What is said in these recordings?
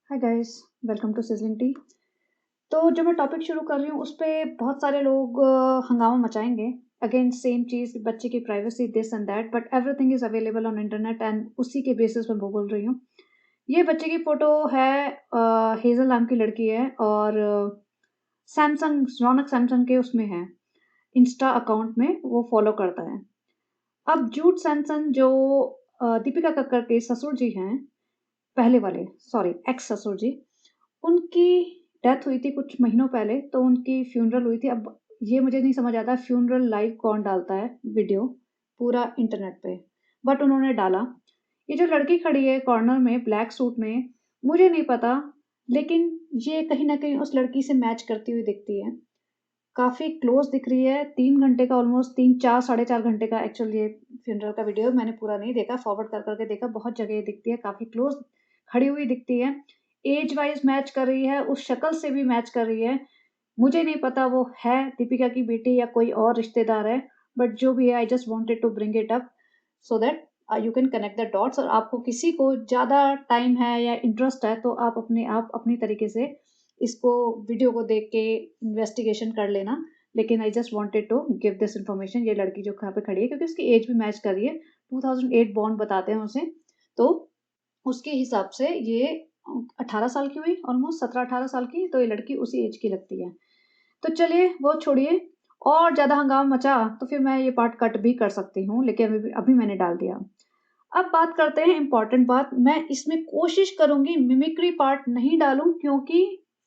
Hi guys, welcome to sizzling tea. तो जो मैं टॉपिक शुरू कर रही हूँ उस पे बहुत सारे लोग हंगामा मचाएंगे अगेंस्ट सेम चीज़, बच्चे की privacy, this and that, but everything is available on internet and उसी के बेसिस पे मैं बोल रही हूँ। ये बच्चे की फ़ोटो है, हेज़ल नाम की लड़की है और सैमसंग, रौनक सैमसंग के उसमें है, इंस्टा अकाउंट में वो फॉलो करता है। अब जूड सैमसन जो दीपिका कक्कर के ससुर जी हैं, पहले वाले, सॉरी एक्स ससुर जी, उनकी डेथ हुई थी कुछ महीनों पहले, तो उनकी फ्यूनरल हुई थी। अब ये मुझे नहीं समझ आता फ्यूनरल लाइव कौन डालता है वीडियो पूरा इंटरनेट पे, बट उन्होंने डाला। ये जो लड़की खड़ी है कॉर्नर में ब्लैक सूट में, मुझे नहीं पता, लेकिन ये कहीं न कहीं उस लड़की से मैच करती हुई दिखती है। काफ़ी क्लोज़ दिख रही है, 3 घंटे का ऑलमोस्ट 3, 4, साढ़े 4 घंटे का एक्चुअली ये फ्यूनरल का वीडियो मैंने पूरा नहीं देखा, फॉरवर्ड कर के देखा, बहुत जगह ये दिखती है, काफ़ी क्लोज़ खड़ी हुई दिखती है। ऐज वाइज़ मैच कर रही है, उस शक्ल से भी मैच कर रही है। मुझे नहीं पता वो है दीपिका की बेटी या कोई और रिश्तेदार है, बट जो भी है I just wanted to bring it up so that you can connect the dots. और आपको किसी को ज़्यादा टाइम है या इंटरेस्ट है तो आप अपनी तरीके से इसको वीडियो को देख के इन्वेस्टिगेशन कर लेना। लेकिन I just wanted to give this information. ये लड़की जो यहाँ पे खड़ी है क्योंकि उसकी एज भी मैच कर रही है, 2008 बॉर्न बताते हैं उसे, तो उसके हिसाब से ये 18 साल की हुई, ऑलमोस्ट 17-18 साल की, तो ये लड़की उसी एज की लगती है। तो चलिए वो छोड़िए, और ज़्यादा हंगामा मचा तो फिर मैं ये पार्ट कट भी कर सकती हूँ, लेकिन अभी मैंने डाल दिया। अब बात करते हैं इम्पोर्टेंट बात। मैं इसमें कोशिश करूँगी मिमिक्री पार्ट नहीं डालूँ क्योंकि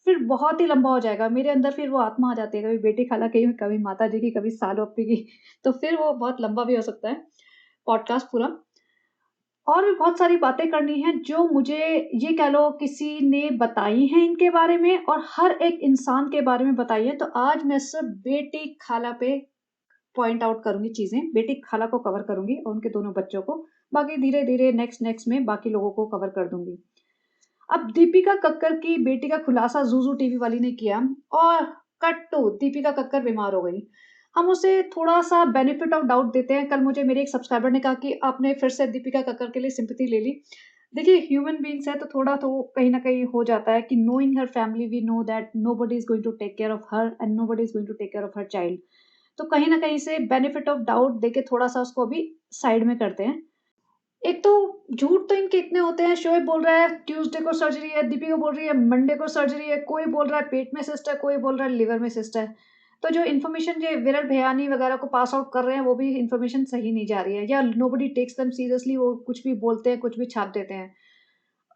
फिर बहुत ही लंबा हो जाएगा। मेरे अंदर फिर वो आत्मा आ जाती है, कभी बेटी खाला की, कभी माता जी की, कभी सालो अप्पी की, तो फिर वो बहुत लंबा भी हो सकता है पॉडकास्ट पूरा। और भी बहुत सारी बातें करनी हैं जो मुझे, ये कह लो, किसी ने बताई हैं इनके बारे में और हर एक इंसान के बारे में बताई है। तो आज मैं सिर्फ बेटी खाला पे पॉइंट आउट करूँगी चीज़ें, बेटी खाला को कवर करूँगी और उनके दोनों बच्चों को। बाकी धीरे-धीरे नेक्स्ट में बाकी लोगों को कवर कर दूँगी। अब दीपिका कक्कर की बेटी का खुलासा ज़ूज़ू टीवी वाली ने किया और कट टू दीपिका कक्कर बीमार हो गई। हम उसे थोड़ा-सा बेनिफिट ऑफ डाउट देते हैं। कल मुझे मेरे एक सब्सक्राइबर ने कहा कि आपने फिर से दीपिका कक्कर के लिए सिम्पैथी ले ली। देखिए, ह्यूमन बीइंग्स है तो थोड़ा तो कहीं न कहीं हो जाता है कि knowing her family we know that nobody is going to take care of her and nobody is going to take care of her child. तो कहीं न कहीं से बेनिफिट ऑफ डाउट देके थोड़ा-सा उसको अभी साइड में करते हैं। एक तो झूठ तो इनके इतने होते हैं, शोएब बोल रहा है ट्यूसडे को सर्जरी है, दीपिका बोल रही है मंडे को सर्जरी है, कोई बोल रहा है पेट में सिस्ट है, कोई बोल रहा है लिवर में सिस्ट है। तो जो इन्फॉर्मेशन ये विरल भयानी वगैरह को पास आउट कर रहे हैं, वो भी इन्फॉर्मेशन सही नहीं जा रही है या नोबडी टेक्स देम सीरियसली, वो कुछ भी बोलते हैं, कुछ भी छाप देते हैं।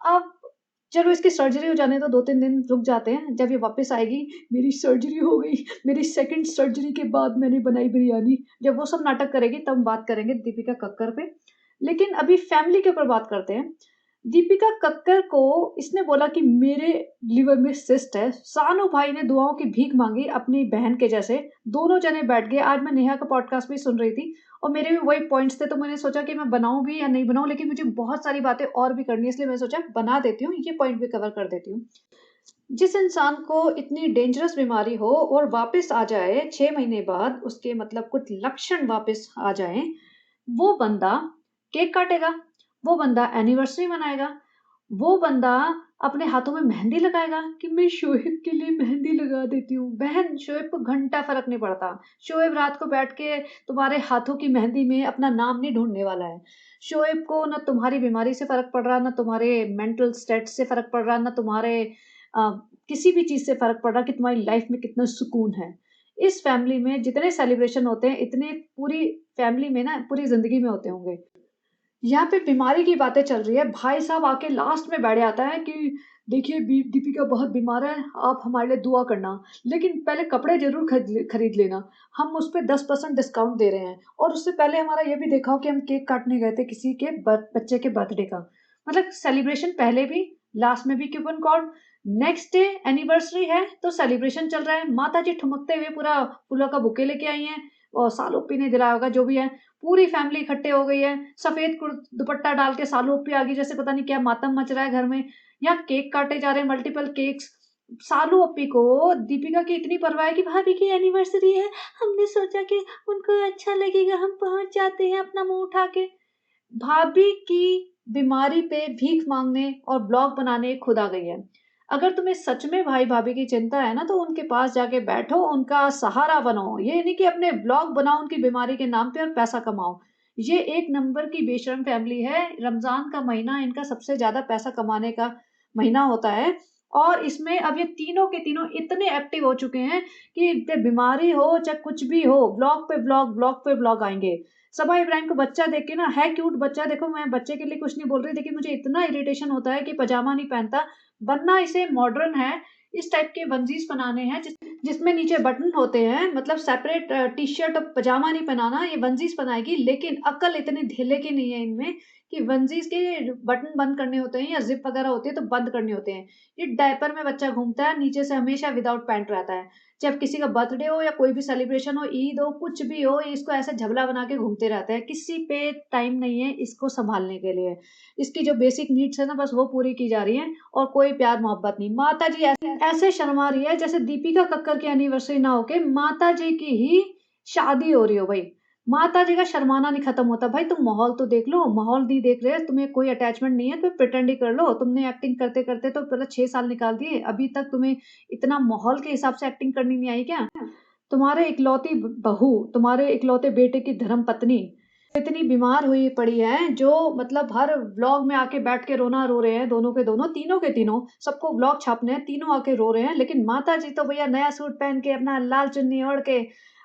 अब चलो इसकी सर्जरी हो जाने दो, 2-3 दिन रुक जाते हैं, जब ये वापस आएगी, मेरी सर्जरी हो गई, मेरी सेकंड सर्जरी के बाद मैंने बनाई बिरयानी, जब वो सब नाटक करेगी तब बात करेंगे दीपिका कक्कर पे। लेकिन अभी फैमिली के ऊपर बात करते हैं। दीपिका कक्कर को इसने बोला कि मेरे लिवर में सिस्ट है। सानू भाई ने दुआओं की भीख माँगी अपनी बहन के जैसे। दोनों जने बैठ गए। आज मैं नेहा का पॉडकास्ट भी सुन रही थी और मेरे भी वही पॉइंट्स थे, तो मैंने सोचा कि मैं बनाऊँ भी या नहीं बनाऊँ, लेकिन मुझे बहुत सारी बातें और भी करनी है, इसलिए मैंने सोचा बना देती हूँ, ये पॉइंट भी कवर कर देती हूँ। जिस इंसान को इतनी डेंजरस बीमारी हो और वापस आ जाए 6 महीने बाद, उसके मतलब कुछ लक्षण वापस आ जाएँ, वो बंदा केक काटेगा, वो बंदा एनिवर्सरी मनाएगा, वो बंदा अपने हाथों में मेहंदी लगाएगा कि मैं शोएब के लिए मेहंदी लगा देती हूँ। बहन, शोएब को घंटा फ़र्क नहीं पड़ता। शोएब रात को बैठ के तुम्हारे हाथों की मेहंदी में अपना नाम नहीं ढूँढने वाला है। शोएब को ना तुम्हारी बीमारी से फ़र्क पड़ रहा, ना तुम्हारे मेंटल स्टेट से फ़र्क पड़ रहा, ना तुम्हारे अ, किसी भी चीज़ से फ़र्क पड़ रहा कि तुम्हारी लाइफ़ में कितना सुकून है। इस फैमिली में जितने सेलिब्रेशन होते हैं, इतने पूरी फैमिली में ना पूरी ज़िंदगी में होते होंगे। यहाँ पे बीमारी की बातें चल रही है, भाई साहब आके लास्ट में बैठ जाता है कि देखिए दीपिका बहुत बीमार है, आप हमारे लिए दुआ करना, लेकिन पहले कपड़े ज़रूर खरीद लेना, हम उस पे 10% डिस्काउंट दे रहे हैं। और उससे पहले हमारा ये भी देखा हो कि हम केक काटने गए थे किसी के बच्चे के बर्थडे का। मतलब सेलिब्रेशन पहले भी, लास्ट में भी coupon code, next day anniversary है तो सेलिब्रेशन चल रहा है। माता जी ठुमकते हुए पूरा फूलों का बुके लेके आई हैं और सालों पी ने दिलाया होगा, जो भी है। पूरी फैमिली इकट्ठे हो गई है, सफ़ेद दुपट्टा डाल के सालू ओप्पी आ गई, जैसे पता नहीं क्या मातम मच रहा है घर में। यहाँ केक काटे जा रहे हैं, मल्टीपल केक्स। सालू ओप्पी को दीपिका की इतनी परवाह है कि भाभी की एनिवर्सरी है, हमने सोचा कि उनको अच्छा लगेगा, हम पहुँच जाते हैं अपना मुँह उठा के। भाभी की बीमारी पे भीख मांगने और ब्लॉग बनाने खुद आ गई है। अगर तुम्हें सच में भाई-भाभी की चिंता है ना, तो उनके पास जाके बैठो, उनका सहारा बनो। ये नहीं कि अपने ब्लॉग बनाओ उनकी बीमारी के नाम पे और पैसा कमाओ। ये एक नंबर की बेशर्म फैमिली है। रमज़ान का महीना इनका सबसे ज़्यादा पैसा कमाने का महीना होता है और इसमें अब ये तीनों के तीनों इतने एक्टिव हो चुके हैं कि चाहे बीमारी हो, चाहे कुछ भी हो, ब्लॉग पे ब्लॉग, ब्लॉग पे ब्लॉग आएँगे। सबा इब्राहिम को बच्चा देख के ना, है क्यूट बच्चा, देखो मैं बच्चे के लिए कुछ नहीं बोल रही, लेकिन मुझे इतना इरिटेशन होता है कि पजामा नहीं पहनता। बनना इसे मॉडर्न है, इस टाइप के वंजीज़ बनाने हैं जिसमें नीचे बटन होते हैं, मतलब सेपरेट टी-शर्ट और पजामा नहीं पहनाना, ये वंजीज़ बनाएगी। लेकिन अक्ल इतनी ढीले की नहीं है इनमें कि वंजीज़ के बटन बंद करने होते हैं या ज़िप वगैरह होती है तो बंद करने होते हैं। ये डायपर में बच्चा घूमता है, नीचे से हमेशा विदाउट पैंट रहता है। जब किसी का बर्थडे हो या कोई भी सेलिब्रेशन हो, ईद हो, कुछ भी हो, ये इसको ऐसे झबला बना के घूमते रहता है। किसी पे टाइम नहीं है इसको सँभालने के लिए। इसकी जो बेसिक नीड्स है ना, बस वो पूरी की जा रही हैं और कोई प्यार मोहब्बत नहीं। माताजी ऐसे शर्मा रही है जैसे दीपिका कक्कर की एनिवर्सरी ना होके माताजी की ही शादी हो रही हो भई। माताजी का शर्माना नहीं खत्म होता। भाई तुम माहौल तो देख लो, माहौल नहीं देख रहे, तुम्हें कोई अटैचमेंट नहीं है तो प्रिटेंड ही कर लो। तुमने एक्टिंग करते-करते तो पहले 6 साल निकाल दिए, अभी तक तुम्हें इतना माहौल के हिसाब से एक्टिंग करनी नहीं आई क्या? तुम्हारे इकलौती बहू, तुम्हारे इकलौते बेटे की धर्मपत्नी इतनी बीमार हुई पड़ी है, जो मतलब हर व्लॉग में आके बैठ के रोना रो रहे हैं, दोनों के दोनों, तीनों के तीनों, सबको व्लॉग छापने हैं, तीनों आके रो रहे हैं। लेकिन माताजी तो भैया नया सूट पहन के, अपना लाल चुन्नी ओढ़ के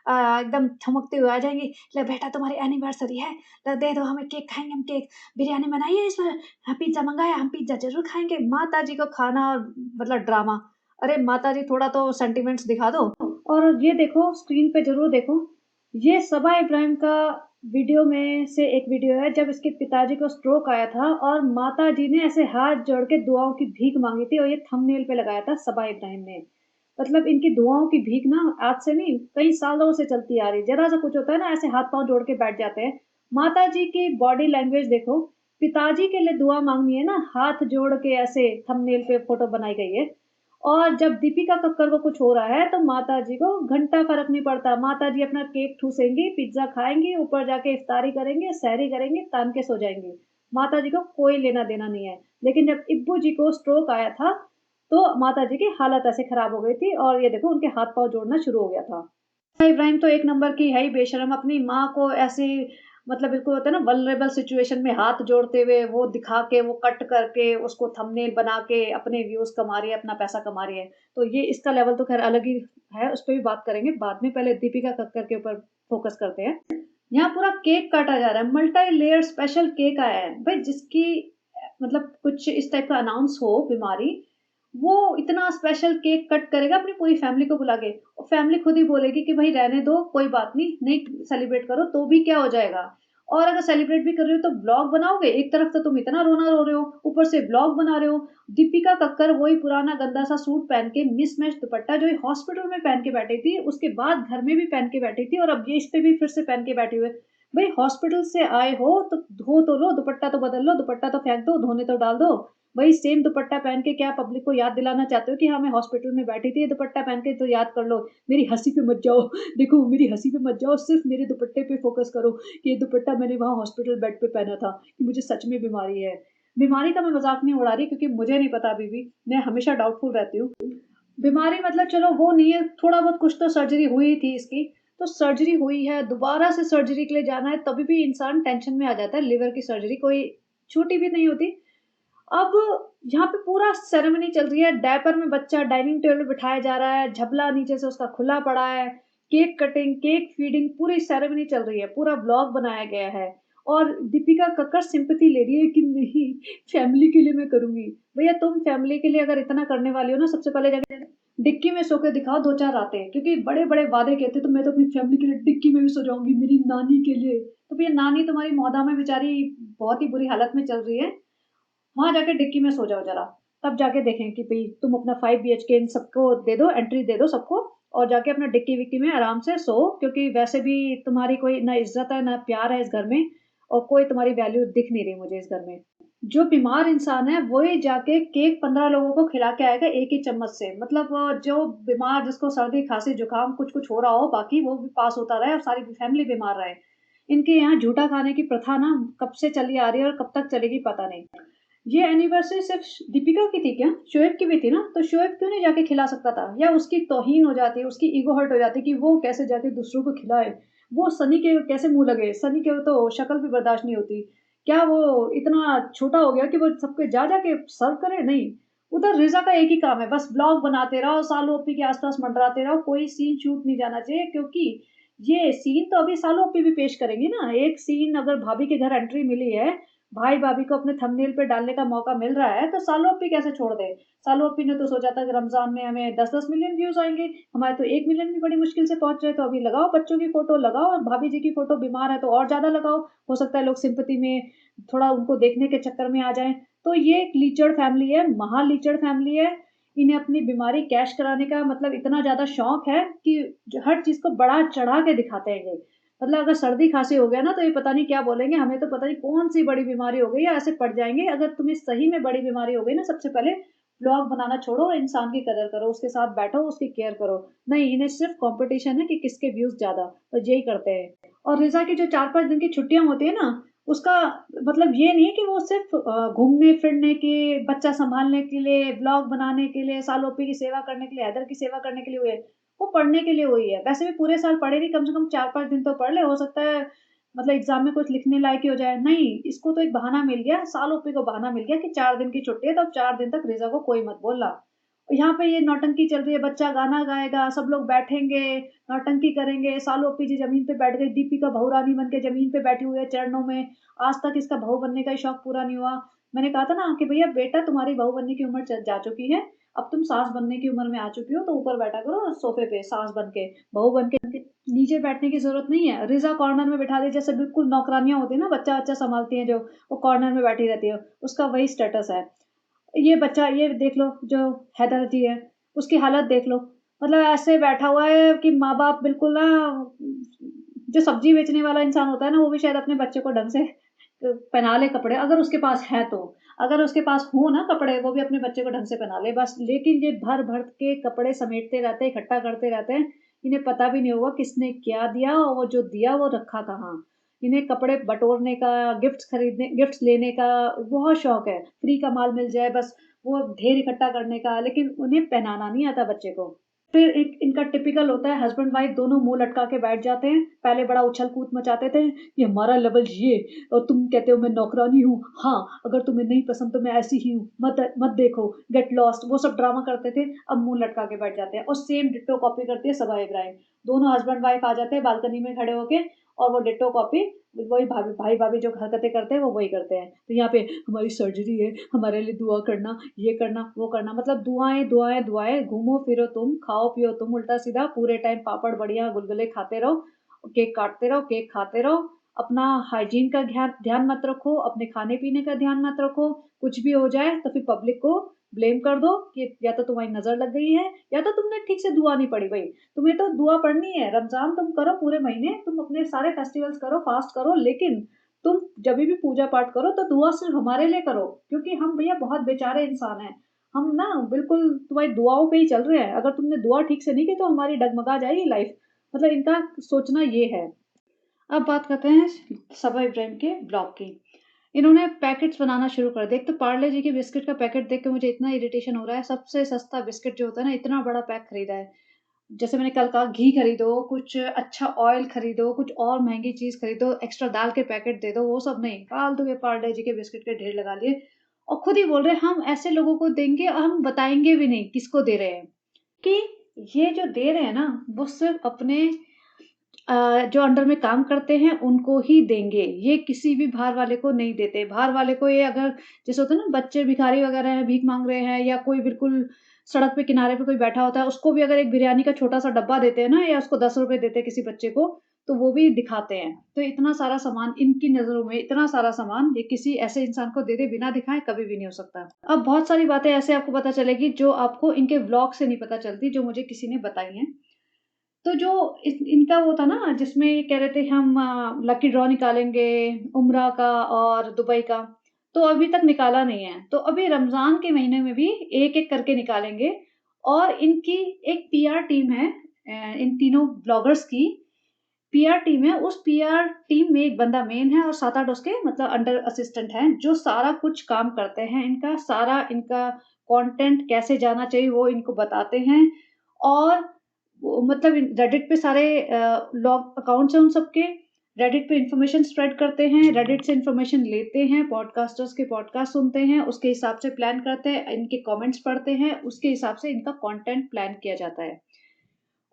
एकदम ठमकते हुए आ जाएँगी, "ले बेटा तुम्हारी एनिवर्सरी है, लो दे दो हमें केक, खाएँगे हम केक। बिरयानी बनाई है इस बार? हाँ, पिज़्ज़ा मँगाया, हम पिज़्ज़ा ज़रूर खाएँगे।" माताजी को खाना और मतलब ड्रामा। अरे माताजी थोड़ा तो सेंटिमेंट्स दिखा दो। और ये देखो, स्क्रीन पे ज़रूर देखो, ये सबा इब्राहिम का वीडियो में से एक वीडियो है जब इसके पिताजी को स्ट्रोक आया था और माताजी ने ऐसे हाथ जोड़ के दुआओं की भीख माँगी थी और ये थंबनेल पे लगाया था सबा इब्राहिम ने। मतलब इनकी दुआओं की भीख ना आज से नहीं, कई सालों से चलती आ रही है। ज़रा-सा कुछ होता है ना, ऐसे हाथ-पाँव जोड़ के बैठ जाते हैं। माताजी की बॉडी लैंग्वेज देखो, पिताजी के लिए दुआ माँगनी है ना, हाथ जोड़ के ऐसे थंबनेल पे फ़ोटो बनाई गई है। और जब दीपिका कक्कर को कुछ हो रहा है तो माताजी को घंटा फ़र्क नहीं पड़ता। माताजी अपना केक ठूसेंगी, पिज़्ज़ा खाएँगी, ऊपर जाके इफ्तारी करेंगे, सहरी करेंगे, तान के सो जाएँगी। माताजी को कोई लेना-देना नहीं है। लेकिन जब इब्बू जी को स्ट्रोक आया था, तो माताजी की हालत ऐसे ख़राब हो गई थी और ये देखो उनके हाथ-पाँव जोड़ना शुरू हो गया था। इब्राहिम तो एक नंबर की है ही बेशर्म, अपनी माँ को ऐसी मतलब बिल्कुल होता है ना वल्नरेबल सिचुएशन में हाथ जोड़ते हुए वो दिखा के, वो कट करके, उसको थंबनेल बना के अपने व्यूज़ कमा रही है, अपना पैसा कमा रही है। तो ये इसका लेवल तो ख़ैर अलग ही है, उस पे भी बात करेंगे बाद में, पहले दीपिका कक्कर के ऊपर फ़ोकस करते हैं। यहाँ पूरा केक काटा जा रहा है, मल्टी लेयर स्पेशल केक आया है। भई जिसकी मतलब कुछ इस टाइप का अनाउंस हो बीमारी, वो इतना स्पेशल केक कट करेगा अपनी पूरी फैमिली को बुला के और फैमिली खुद ही बोलेगी कि भाई रहने दो, कोई बात नहीं, नहीं सेलिब्रेट करो तो भी क्या हो जाएगा। और अगर सेलिब्रेट भी कर रहे हो तो व्लॉग बनाओगे, एक तरफ तो तुम इतना रोना रो रहे हो, ऊपर से व्लॉग बना रहे हो। दीपिका कक्कर वही पुराना गंदा सा सूट पहन के, मिसमैच दुपट्टा जो ये हॉस्पिटल में पहन के बैठी थी, उसके बाद घर में भी पहन के बैठी थी और अब ये इस पे भी फिर से पहन के बैठी हुई है। भाई हॉस्पिटल से आए हो तो धो तो लो, दुपट्टा तो बदल लो, दुपट्टा तो फेंक दो, धोने तो डाल दो। वही सेम दुपट्टा पहन के क्या पब्लिक को याद दिलाना चाहते हो कि हाँ, मैं हॉस्पिटल में बैठी थी, ये दुपट्टा पहन के तो याद कर लो। मेरी हँसी पे मत जाओ, देखो मेरी हँसी पे मत जाओ, सिर्फ़ मेरे दुपट्टे पे फ़ोकस करो कि ये दुपट्टा मैंने वहाँ हॉस्पिटल बेड पे पहना था, कि मुझे सच में बीमारी है। बीमारी का मैं मज़ाक नहीं उड़ा रही क्योंकि मुझे नहीं पता अभी भी, मैं हमेशा डाउटफुल रहती हूँ। बीमारी मतलब चलो वो नहीं है, थोड़ा बहुत कुछ तो सर्जरी हुई थी इसकी, तो सर्जरी हुई है, दोबारा से सर्जरी के लिए जाना है, तभी भी इंसान टेंशन में आ जाता है। लिवर की सर्जरी कोई छोटी भी नहीं होती। अब यहाँ पे पूरा सेरेमनी चल रही है, डायपर में बच्चा डाइनिंग टेबल पे बिठाया जा रहा है, झबला नीचे से उसका खुला पड़ा है, केक कटिंग, केक फीडिंग, पूरी सेरेमनी चल रही है, पूरा व्लॉग बनाया गया है और दीपिका कक्कड़ सिम्पैथी ले रही है कि नहीं, फैमिली के लिए मैं करूँगी। भैया तुम फैमिली के लिए अगर इतना करने वाली हो ना, सबसे पहले जाके डिक्की में सो के दिखाओ 2-4 रातें, क्योंकि बड़े-बड़े वादे कहते तो मैं तो अपनी फैमिली के लिए डिक्की में भी सो जाऊँगी, मेरी नानी के लिए। तो भैया नानी तुम्हारी मौदा में बेचारी बहुत ही बुरी हालत में चल रही है, वहाँ जाके डिक्की में सो जाओ ज़रा, तब जाके देखें कि भई तुम अपना 5 बीएचके इन सबको दे दो, एंट्री दे दो सबको और जाके अपना डिक्की-विक्की में आराम से सो, क्योंकि वैसे भी तुम्हारी कोई ना इज़्ज़त है, ना प्यार है इस घर में और कोई तुम्हारी वैल्यू दिख नहीं रही मुझे इस घर में। जो बीमार इंसान है, वही जाके केक 15 लोगों को खिला के आएगा एक ही चम्मच से। मतलब जो बीमार जिसको सर्दी, खाँसी, जुकाम कुछ-कुछ हो रहा हो, बाकी वो भी पास होता रहे और सारी फैमिली बीमार रहे। इनके यहाँ झूठा खाने की प्रथा ना कब से चली आ रही है और कब तक चलेगी पता नहीं। ये एनिवर्सरी सिर्फ दीपिका की थी क्या? शोएब की भी थी ना, तो शोएब क्यों नहीं जाके खिला सकता था? या उसकी तौहीन हो जाती है, उसकी ईगो हर्ट हो जाती है कि वो कैसे जाके दूसरों को खिलाए। वो सनी के कैसे मुंह लगे? सनी के तो शक्ल भी बर्दाश्त नहीं होती। क्या वो इतना छोटा हो गया कि वो सबके जा जाके सर्व करे? नहीं। उधर रिजा का एक ही काम है, बस ब्लॉग बनाते रहो, सालू ओपी के आसपास मंडराते रहो, कोई सीन शूट नहीं जाना चाहिए, क्योंकि ये सीन तो अभी सालू ओपी भी पेश करेंगी ना। एक सीन अगर भाभी के घर एंट्री मिली है, भाई भाभी को अपने थंबनेल पे डालने का मौका मिल रहा है, तो सालू ओपी कैसे छोड़ दे? सालू ओपी ने तो सोचा था कि रमजान में हमें 10-10 मिलियन व्यूज आएंगे, हमारे तो 1 मिलियन भी बड़ी मुश्किल से पहुंच रहे। तो अभी लगाओ बच्चों की फोटो लगाओ, और भाभी जी की फोटो बीमार है तो और ज्यादा लगाओ। हो सकता है लोग सिंपैथी में थोड़ा उनको देखने के चक्कर में आ जाएं। तो ये एक लीचड़ फैमिली है, महा लीचड़ फैमिली है। इन्हें अपनी बीमारी कैश कराने का मतलब इतना ज्यादा शौक है कि हर चीज को बढ़ा चढ़ा के दिखाते हैं ये। मतलब अगर सर्दी खांसी हो गया ना, तो ये पता नहीं क्या बोलेंगे, हमें तो पता नहीं कौन सी बड़ी बीमारी हो गई, या ऐसे पड़ जाएंगे। अगर तुम्हें सही में बड़ी बीमारी हो गई ना, सबसे पहले ब्लॉग बनाना छोड़ो और इंसान की कदर करो, उसके साथ बैठो, उसकी केयर करो। नहीं, इन्हें सिर्फ कंपटीशन है कि किसके व्यूज ज्यादा, तो यही करते हैं। और रिजा की जो 4-5 दिन की छुट्टियां होती है ना, उसका मतलब ये नहीं है कि वो सिर्फ घूमने फिरने के, बच्चा संभालने के लिए, ब्लॉग बनाने के लिए, सालोपी की सेवा करने के लिए, हैदर की सेवा करने के लिए हुए। वो पढ़ने के लिए हुई है। वैसे भी पूरे साल पढ़े नहीं, कम से कम 4-5 दिन तो पढ़ ले, हो सकता है मतलब एग्जाम में कुछ लिखने लायक ही हो जाए। नहीं, इसको तो एक बहाना मिल गया, साल ओपी को बहाना मिल गया कि 4 दिन की छुट्टी है, तो अब 4 दिन तक रिजा को कोई मत बोल रहा। यहाँ पे ये नौटंकी चल रही है, बच्चा गाना गाएगा, सब लोग बैठेंगे, नौटंकी करेंगे। साल ओपी जी जमीन पे बैठ गई, दीपिका बहुरानी बन के जमीन पे बैठी हुई है चरणों में। आज तक इसका बहू बनने का ही शौक पूरा नहीं हुआ। मैंने कहा था ना कि भैया बेटा, तुम्हारी बहू बनने की उम्र जा चुकी है, अब तुम सास बनने की उम्र में आ चुकी हो, तो ऊपर बैठा करो सोफे पे सास बन के, बहू बन के नीचे बैठने की जरूरत नहीं है। रिजा कॉर्नर में बैठा दी, जैसे बिल्कुल नौकरानियां होती है ना, बच्चा बच्चा संभालती हैं जो, वो कॉर्नर में बैठी रहती है, उसका वही स्टेटस है। ये बच्चा, ये देख लो जो हैदर जी है, उसकी हालत देख लो। मतलब ऐसे बैठा हुआ है कि माँ बाप बिल्कुल ना, जो सब्जी बेचने वाला इंसान होता है ना, वो भी शायद अपने बच्चे को ढंग से पहना ले कपड़े, अगर उसके पास है तो। अगर उसके पास हो ना कपड़े, वो भी अपने बच्चे को ढंग से पहना ले बस। लेकिन ये भर भर के कपड़े समेटते रहते हैं, इकट्ठा करते रहते हैं। इन्हें पता भी नहीं होगा किसने क्या दिया, और वो जो दिया वो रखा कहाँ। इन्हें कपड़े बटोरने का, गिफ्ट्स खरीदने, गिफ्ट्स लेने का बहुत शौक है। फ्री का माल मिल जाए बस, वो ढेर इकट्ठा करने का, लेकिन उन्हें पहनाना नहीं आता बच्चे को। फिर एक इनका टिपिकल होता है, हस्बैंड वाइफ दोनों मुंह लटका के बैठ जाते हैं। पहले बड़ा उछल कूद मचाते थे, ये हमारा लेवल ये, और तुम कहते हो मैं नौकरानी हूँ, हाँ अगर तुम्हें नहीं पसंद तो मैं ऐसी ही हूँ, मत मत देखो, गेट लॉस्ट, वो सब ड्रामा करते थे। अब मुंह लटका के बैठ जाते हैं, और सेम डिट्टो कॉपी करती है सबा इब्राहिम। दोनों हस्बैंड वाइफ आ जाते हैं बालकनी में खड़े होके, और वो डिट्टो कॉपी, वही भाभी भाई भाभी जो हरकतें करते हैं वो वही करते हैं। तो यहाँ पे हमारी सर्जरी है, हमारे लिए दुआ करना, ये करना, वो करना, मतलब दुआएं दुआएं दुआएं। घूमो फिरो तुम, खाओ पियो तुम उल्टा सीधा, पूरे टाइम पापड़ बढ़िया गुलगुले खाते रहो, केक काटते रहो, केक खाते रहो। अपना हाइजीन का ध्यान ध्यान मत रखो, अपने खाने पीने का ध्यान मत रखो। कुछ भी हो जाए तो फिर पब्लिक को ब्लेम कर दो कि या तो तुम्हारी नजर लग गई है, या तो तुमने ठीक से दुआ नहीं पढ़ी। भाई तुम्हें तो दुआ पढ़नी है, रमजान तुम करो पूरे महीने, तुम अपने सारे फेस्टिवल्स करो, फास्ट करो, लेकिन तुम जब भी पूजा पाठ करो तो दुआ सिर्फ हमारे लिए करो, क्योंकि हम भैया बहुत बेचारे इंसान हैं। हम ना बिल्कुल तुम्हारी दुआओं पे ही चल रहे हैं। अगर तुमने दुआ ठीक से नहीं की तो हमारी डगमगा जाएगी लाइफ। मतलब इनका सोचना ये है। अब बात करते हैं सबा इब्राहिम के ब्लॉग की। इन्होंने पैकेट्स बनाना शुरू कर दिया। एक तो पार्ले जी के बिस्किट का पैकेट देख के मुझे इतना इरिटेशन हो रहा है। सबसे सस्ता बिस्किट जो होता है ना, इतना बड़ा पैक खरीदा है। जैसे मैंने कल कहा, घी खरीदो, कुछ अच्छा ऑयल खरीदो, कुछ और महंगी चीज खरीदो, एक्स्ट्रा दाल के पैकेट दे दो, वो सब नहीं, फालतू के पार्ले जी के बिस्किट के ढेर लगा लिए। और खुद ही बोल रहे हैं हम ऐसे लोगों को देंगे, और हम बताएंगे भी नहीं किसको दे रहे हैं। कि ये जो दे रहे हैं ना, वो सिर्फ अपने जो अंडर में काम करते हैं उनको ही देंगे। ये किसी भी बाहर वाले को नहीं देते। बाहर वाले को ये अगर, जैसे होता है ना बच्चे भिखारी वगैरह हैं, भीख मांग रहे हैं, या कोई बिल्कुल सड़क पे किनारे पे कोई बैठा होता है, उसको भी अगर एक बिरयानी का छोटा सा डब्बा देते हैं ना, या उसको 10 रुपए देते हैं किसी बच्चे को, तो वो भी दिखाते हैं। तो इतना सारा सामान इनकी नजरों में, इतना सारा सामान ये किसी ऐसे इंसान को दे दे बिना दिखाए कभी भी नहीं हो सकता। अब बहुत सारी बातें ऐसे आपको पता चलेगी जो आपको इनके व्लॉग से नहीं पता चलती, जो मुझे किसी ने बताई हैं। तो जो इनका वो था ना, जिसमें ये कह रहे थे हम लकी ड्रॉ निकालेंगे उम्रा का और दुबई का, तो अभी तक निकाला नहीं है। तो अभी रमजान के महीने में भी एक एक करके निकालेंगे। और इनकी एक पीआर टीम है, इन तीनों ब्लॉगर्स की पीआर टीम है, उस पीआर टीम में एक बंदा मेन है और 7-8 उसके मतलब अंडर असिस्टेंट हैं, जो सारा कुछ काम करते हैं। इनका कंटेंट कैसे जाना चाहिए वो इनको बताते हैं। और वो मतलब रेडिट पे सारे लॉग अकाउंट्स हैं उन सबके। रेडिट पे इन्फॉर्मेशन स्प्रेड करते हैं, रेडिट से इन्फॉर्मेशन लेते हैं, पॉडकास्टर्स के पॉडकास्ट सुनते हैं, उसके हिसाब से प्लान करते हैं, इनके कमेंट्स पढ़ते हैं, उसके हिसाब से इनका कंटेंट प्लान किया जाता है।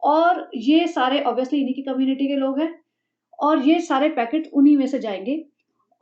और ये सारे ऑब्वियसली इन्हीं की कम्युनिटी के लोग हैं और ये सारे पैकेट उन्हीं में से जाएँगे।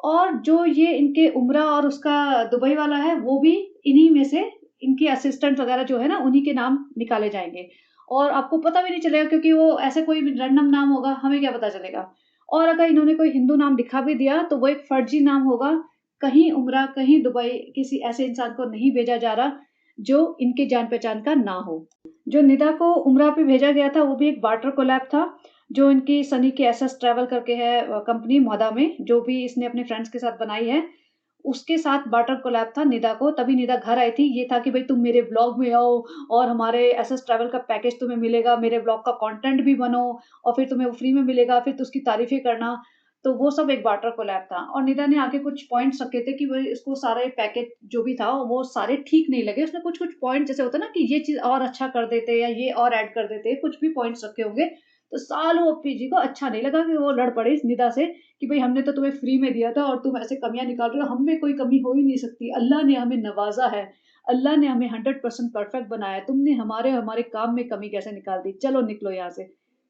और जो ये इनके उमरा और उसका दुबई वाला है, वो भी इन्हीं में से इनके असिस्टेंट वगैरह जो है ना, उन्हीं के नाम निकाले जाएँगे। और आपको पता भी नहीं चलेगा क्योंकि वो ऐसे कोई भी रैंडम नाम होगा, हमें क्या पता चलेगा। और अगर इन्होंने कोई हिंदू नाम लिखा भी दिया, तो वो एक फर्जी नाम होगा। कहीं उमरा, कहीं दुबई, किसी ऐसे इंसान को नहीं भेजा जा रहा, जो इनके जान-पहचान का ना हो। जो निदा को उमरा पे भेजा गया था, वो भी एक बार्टर कोलैब था, जो इनकी सनी की एसएस ट्रैवल करके है कंपनी मोदा में, जो भी इसने अपने फ्रेंड्स के साथ बनाई है, उसके साथ बार्टर कोलैब था निदा को। तभी निदा घर आई थी। ये था कि भई तुम मेरे ब्लॉग में आओ और हमारे एसएस ट्रैवल का पैकेज तुम्हें मिलेगा, मेरे ब्लॉग का कंटेंट भी बनो और फिर तुम्हें वो फ्री में मिलेगा, फिर तो उसकी तारीफ़ें करना। तो वो सब एक बार्टर कोलैब था और निदा ने आगे कुछ पॉइंट्स रखे थे कि भई इसको सारे पैकेज जो भी था, वो सारे ठीक नहीं लगे। उसने कुछ-कुछ पॉइंट जैसे होता है ना कि ये चीज़ और अच्छा कर देते या ये और ऐड कर देते, कुछ भी पॉइंट्स रखे होंगे। तो सालों ओप्पी जी को अच्छा नहीं लगा कि वो लड़ पड़े इस निदा से कि भई हमने तो तुम्हें फ्री में दिया था और तुम ऐसे कमियाँ निकाल रहे हो, हम में कोई कमी हो ही नहीं सकती। अल्लाह ने हमें नवाज़ा है, अल्लाह ने हमें 100% परफेक्ट बनाया है, तुमने हमारे हमारे काम में कमी कैसे निकाल दी? चलो निकलो यहाँ से।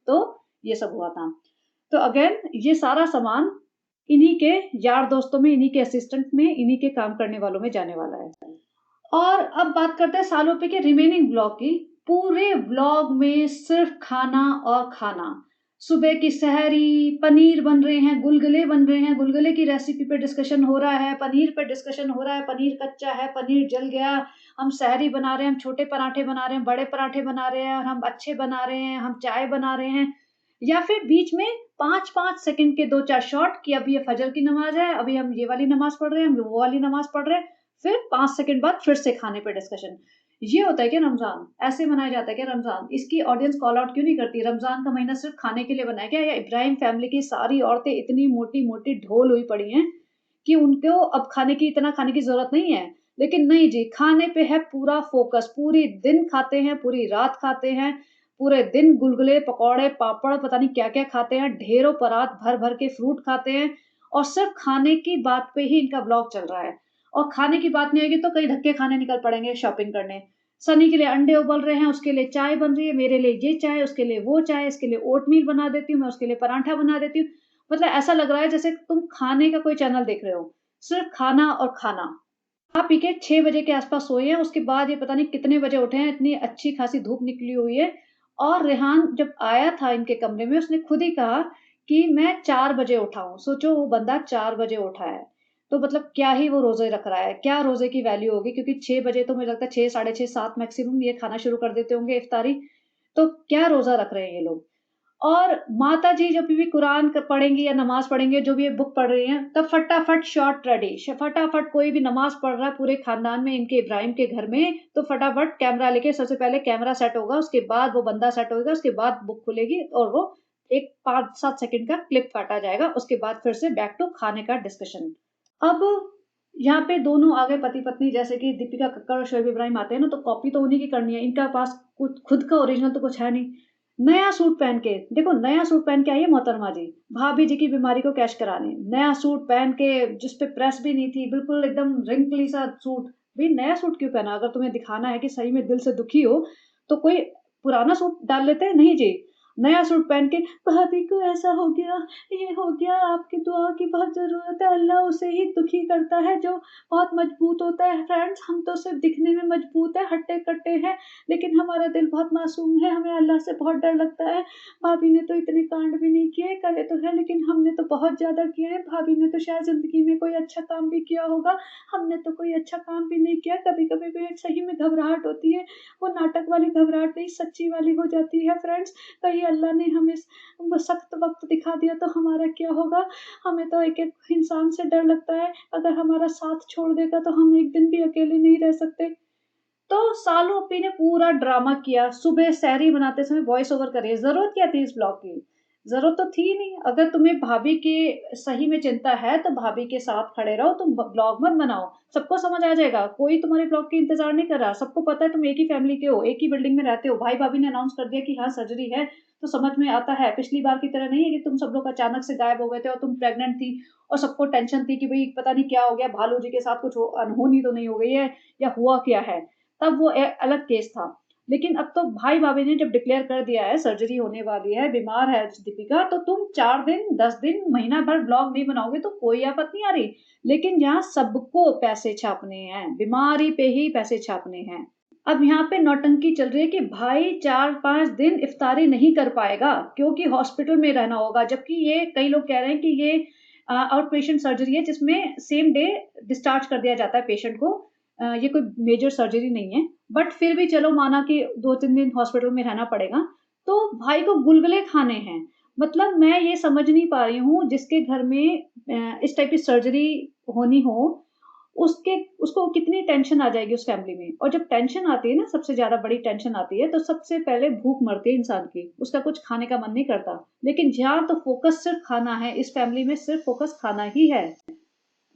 तो ये सब हुआ था। तो अगेन ये सारा सामान इन्हीं के यार दोस्तों में, इन्हीं के असिस्टेंट में, इन्हीं के काम करने वालों में जाने वाला है। और अब बात करते हैं सालोपे के रिमेनिंग व्लॉग की। पूरे व्लॉग में सिर्फ खाना और खाना। सुबह की सहरी, पनीर बन रहे हैं, गुलगुले बन रहे हैं, गुलगुले की रेसिपी पे डिस्कशन हो रहा है, पनीर पे डिस्कशन हो रहा है, पनीर कच्चा है, पनीर जल गया, हम सहरी बना रहे हैं, हम छोटे पराठे बना रहे हैं, बड़े पराठे बना रहे हैं और हम अच्छे बना रहे हैं, हम चाय बना रहे हैं। या फिर बीच में 5-5 सेकंड के 2-4 शॉट कि अभी ये फजर की नमाज़ है, अभी हम ये वाली नमाज़ पढ़ रहे हैं, हम वो वाली नमाज़ पढ़ रहे हैं, फिर 5 सेकंड बाद फिर से खाने पे डिस्कशन। ये होता है क्या रमज़ान? ऐसे मनाया जाता है क्या रमज़ान? इसकी ऑडियंस कॉल आउट क्यों नहीं करती? रमज़ान का महीना सिर्फ़ खाने के लिए बना है क्या? या इब्राहिम फैमिली की सारी औरतें इतनी मोटी-मोटी ढोल हुई पड़ी हैं कि उनको अब इतना खाने की ज़रूरत नहीं है। लेकिन नहीं जी, खाने पे है पूरा फ़ोकस, पूरी दिन खाते हैं, पूरी रात खाते हैं, पूरे दिन गुलगुले, पकौड़े, पापड़ पता नहीं क्या-क्या खाते हैं, ढेरों परात भर-भर के फ्रूट खाते हैं और सिर्फ़ खाने की बात पे ही इनका ब्लॉग चल रहा है। और खाने की बात नहीं आएगी तो कई धक्के खाने निकल पड़ेंगे शॉपिंग करने। सनी के लिए अंडे उबल रहे हैं, उसके लिए चाय बन रही है, मेरे लिए ये चाय, उसके लिए वो चाय, इसके लिए ओटमील बना देती हूँ, मैं उसके लिए पराठा बना देती हूँ। मतलब ऐसा लग रहा है जैसे तुम खाने का कोई चैनल देख रहे हो। सिर्फ़ खाना और खाना। खा पी के 6 बजे के आस-पास सोए हैं, उसके बाद ये पता नहीं कितने बजे उठे हैं, इतनी अच्छी खासी धूप निकली हुई है। और रेहान जब आया था इनके कमरे में, उसने खुद ही कहा कि मैं 4 बजे उठा हूँ। सोचो वो बंदा 4 बजे उठा है। तो मतलब क्या ही वो रोज़े रख रहा है, क्या रोज़े की वैल्यू होगी क्योंकि 6 बजे तो मुझे लगता है 6, साढ़े 6, 7 मैक्सिमम ये खाना शुरू कर देते होंगे इफ्तारी। तो क्या रोज़ा रख रहे हैं ये लोग। और माताजी जब भी कुरान पढ़ेंगी या नमाज़ पढ़ेंगे, जो भी ये बुक पढ़ रही हैं, तब फटाफट शॉट रेडी। फटाफट कोई भी नमाज़ पढ़ रहा है पूरे खानदान में इनके इब्राहिम के घर में, तो फटाफट कैमरा लेके सबसे पहले कैमरा सेट होगा, उसके बाद वो बंदा सेट होगा, उसके बाद बुक खुलेगी और वो एक 5-7 सेकंड का क्लिप काटा जाएगा। उसके बाद फिर से बैक टू खाने का डिस्कशन। अब यहाँ पे दोनों आ गए पति-पत्नी, जैसे कि दीपिका कक्कड़ और शोएब इब्राहिम आते हैं ना, तो कॉपी तो उन्हीं की करनी है। इनका पास खुद खुद का ओरिजिनल तो कुछ है नहीं। नया सूट पहन के देखो, नया सूट पहन के आई है मोहतरमा जी, भाभी जी की बीमारी को कैश कराने। नया सूट पहन के जिस पे प्रेस भी नहीं थी, बिल्कुल एकदम रिंकली सा सूट। भई नया सूट क्यों पहना? अगर तुम्हें दिखाना है कि सही में दिल से दुखी हो, तो कोई पुराना सूट डाल लेते हैं। नहीं जी, नया सूट पहन के भाभी को ऐसा हो गया, ये हो गया, आपकी दुआ की बहुत ज़रूरत है, अल्लाह उसे ही दुखी करता है जो बहुत मजबूत होता है। फ्रेंड्स, हम तो सिर्फ़ दिखने में मजबूत हैं, हट्टे-कट्टे हैं, लेकिन हमारा दिल बहुत मासूम है, हमें अल्लाह से बहुत डर लगता है। भाभी ने तो इतने कांड भी नहीं किए, करे तो हैं लेकिन हमने तो बहुत ज़्यादा किए हैं। भाभी ने तो शायद ज़िंदगी में कोई अच्छा काम भी किया होगा, हमने तो कोई अच्छा काम भी नहीं किया। कभी-कभी भी सही में घबराहट होती है, वो नाटक वाली घबराहट नहीं, सच्ची वाली हो जाती है फ्रेंड्स। कहीं अल्लाह ने हमें सख्त वक़्त दिखा दिया तो हमारा क्या होगा? हमें तो एक-एक इंसान से डर लगता है, अगर हमारा साथ छोड़ देगा तो हम एक दिन भी अकेले नहीं रह सकते। तो सालू अपी ने पूरा ड्रामा किया, सुबह सहरी बनाते समय वॉइस ओवर कर रही है, ज़रूरत क्या थी इस ब्लॉग की? ज़रूरत तो थी ही नहीं। अगर तुम्हें भाभी की सही में चिंता है तो भाभी के साथ खड़े रहो, तुम ब्लॉग मत बनाओ। सबको समझ आ जाएगा, कोई तुम्हारे ब्लॉग की इंतजार नहीं कर रहा। सबको पता है तुम एक ही फैमिली के हो, एक ही बिल्डिंग में रहते हो। भाई भाभी ने अनाउंस कर दिया कि हाँ सर्जरी है, तो समझ में आता है। पिछली बार की तरह नहीं है कि तुम सब लोग अचानक से गायब हो गए थे और तुम प्रेग्नेंट थी और सबको टेंशन थी कि भाई पता नहीं क्या हो गया, भालू जी के साथ कुछ अनहोनी तो नहीं हो गई है या हुआ क्या है। तब वो अलग केस था। लेकिन अब तो भाई भाभी ने जब डिक्लेयर कर दिया है सर्जरी होने वाली है, बीमार है दीपिका, तो तुम 4 दिन 10 दिन महीना भर ब्लॉग नहीं बनाओगे तो कोई आफत नहीं आ रही। लेकिन यहाँ सबको पैसे छापने हैं, बीमारी पे ही पैसे छापने हैं। अब यहाँ पे नौटंकी चल रही है कि भाई 4-5 दिन इफ्तारी नहीं कर पाएगा क्योंकि हॉस्पिटल में रहना होगा, जबकि ये कई लोग कह रहे हैं कि ये आउट पेशेंट सर्जरी है जिसमें सेम डे डिस्चार्ज कर दिया जाता है पेशेंट को। ये कोई मेजर सर्जरी नहीं है, बट फिर भी चलो माना कि 2-3 दिन हॉस्पिटल में रहना पड़ेगा। तो भाई को गुलगुले खाने हैं। मतलब मैं ये समझ नहीं पा रही हूँ जिसके घर में इस टाइप की सर्जरी होनी हो, उसके उसको कितनी टेंशन आ जाएगी उस फैमिली में। और जब टेंशन आती है ना, सबसे ज़्यादा बड़ी टेंशन आती है, तो सबसे पहले भूख मरती है इंसान की, उसका कुछ खाने का मन नहीं करता। लेकिन यहाँ तो फ़ोकस सिर्फ़ खाना है, इस फैमिली में सिर्फ़ फ़ोकस खाना ही है।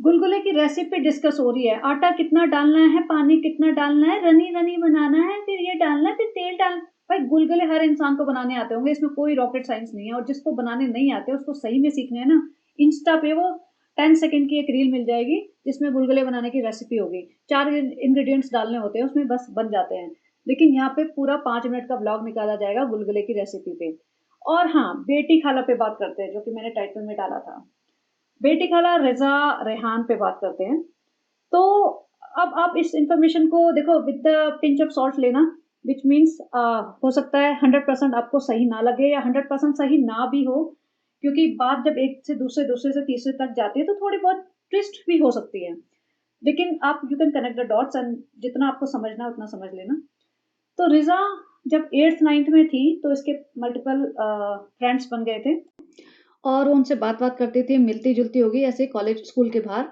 गुलगुले की रेसिपी डिस्कस हो रही है, आटा कितना डालना है, पानी कितना डालना है, रनी रनी बनाना है, फिर ये डालना है, फिर तेल डाल। भाई गुलगुले हर इंसान को बनाने आते होंगे, इसमें कोई रॉकेट साइंस नहीं है। और जिसको बनाने नहीं आते उसको सही में सीखना है ना, इंस्टा पे वो 10 सेकंड की एक रील मिल जाएगी जिसमें गुलगुले बनाने की रेसिपी होगी। 4 इंग्रेडिएंट्स डालने होते हैं उसमें, बस बन जाते हैं। लेकिन यहाँ पे पूरा 5 मिनट का ब्लॉग निकाला जाएगा गुलगुले की रेसिपी पे। और हाँ, बेटी खाला पे बात करते हैं, जो कि मैंने टाइटल में डाला था। बेटी खाला रिज़ा रेहान पे बात करते हैं। तो अब आप इस इन्फॉर्मेशन को देखो with the pinch of salt लेना, विच मीन्स हो सकता है 100% आपको सही ना लगे या 100% सही ना भी हो, क्योंकि बात जब एक से दूसरे, दूसरे से तीसरे तक जाती है तो थोड़ी बहुत ट्विस्ट भी हो सकती है। लेकिन आप you can connect the dots and जितना आपको समझना है उतना समझ लेना। तो रिज़ा जब 8th 9th में थी तो इसके मल्टीपल फ्रेंड्स बन गए थे और उनसे बात-वात करती थी, मिलती-जुलती होगी ऐसे कॉलेज स्कूल के बाहर,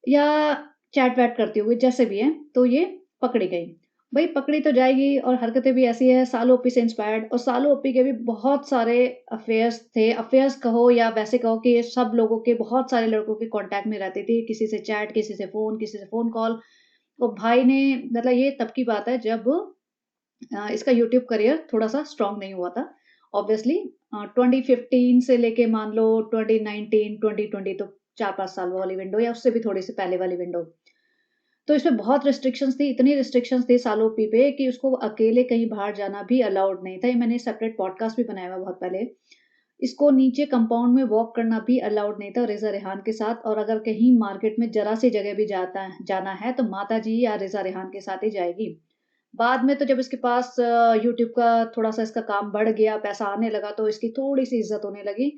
या चैट-वैट करती होगी, जैसे भी है, तो ये पकड़ी गई। भई पकड़ी तो जाएगी और हरकतें भी ऐसी हैं, सालू ओप्पी से इंस्पायर्ड। और सालू ओप्पी के भी बहुत सारे अफेयर्स थे। अफेयर्स कहो या वैसे कहो कि ये सब लोगों के, बहुत सारे लड़कों के कॉन्टैक्ट में रहती थी, किसी से चैट, किसी से फ़ोन, किसी से फ़ोन कॉल। तो भाई ने, मतलब ये तब की बात है जब इसका यूट्यूब करियर थोड़ा-सा स्ट्रॉन्ग नहीं हुआ था। ऑब्वियसली 2015 से लेके मान लो 2019, 2020, तो 4-5 साल वाली विंडो या उससे भी थोड़ी-सी पहले वाली विंडो। तो इसमें बहुत रिस्ट्रिक्शंस थी, इतनी रिस्ट्रिक्शंस थी सालो पी पे कि उसको अकेले कहीं बाहर जाना भी अलाउड नहीं था। ये मैंने सेपरेट पॉडकास्ट भी बनाया हुआ है बहुत पहले। इसको नीचे कंपाउंड में वॉक करना भी अलाउड नहीं था रिज़ा रेहान के साथ। और अगर कहीं मार्केट में ज़रा-सी जगह भी जाना है तो माताजी या रिज़ा रेहान के साथ ही जाएगी। बाद में तो जब इसके पास यूट्यूब का थोड़ा-सा इसका काम बढ़ गया, पैसा आने लगा, तो इसकी थोड़ी-सी इज़्ज़त होने लगी।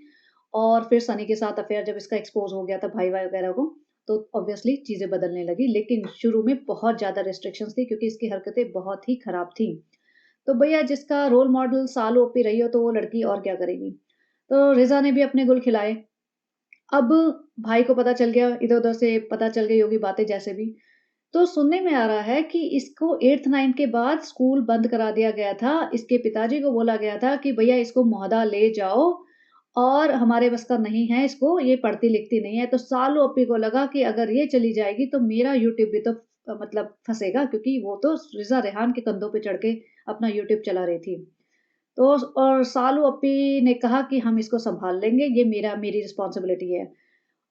और फिर सनी के साथ अफ़ेयर जब इसका एक्सपोज़ हो गया था भाई-वाई वगैरह को, तो ऑब्वियसली चीज़ें बदलने लगी। लेकिन शुरू में बहुत ज़्यादा रिस्ट्रिक्शंस थी क्योंकि इसकी हरकतें बहुत ही खराब थी। तो भैया जिसका रोल मॉडल सालो ओपी रही हो तो वो लड़की और क्या करेगी? तो रिज़ा ने भी अपने गुल खिलाए। अब भाई को पता चल गया, इधर-उधर से पता चल गई होगी बातें जैसे भी। तो सुनने में आ रहा है कि इसको 8th 9th के बाद स्कूल बंद करा दिया गया था। इसके पिताजी को बोला गया था कि भैया इसको मोहदा ले जाओ और हमारे बस का नहीं है, इसको ये पढ़ती-लिखती नहीं है। तो सालू ओप्पी को लगा कि अगर ये चली जाएगी तो मेरा यूट्यूब भी तो मतलब फँसेगा, क्योंकि वो तो रिज़ा रेहान के कंधों पे चढ़ के अपना यूट्यूब चला रही थी। तो और सालू ओप्पी ने कहा कि हम इसको सँभाल लेंगे, ये मेरी रिस्पॉन्सिबिलिटी है।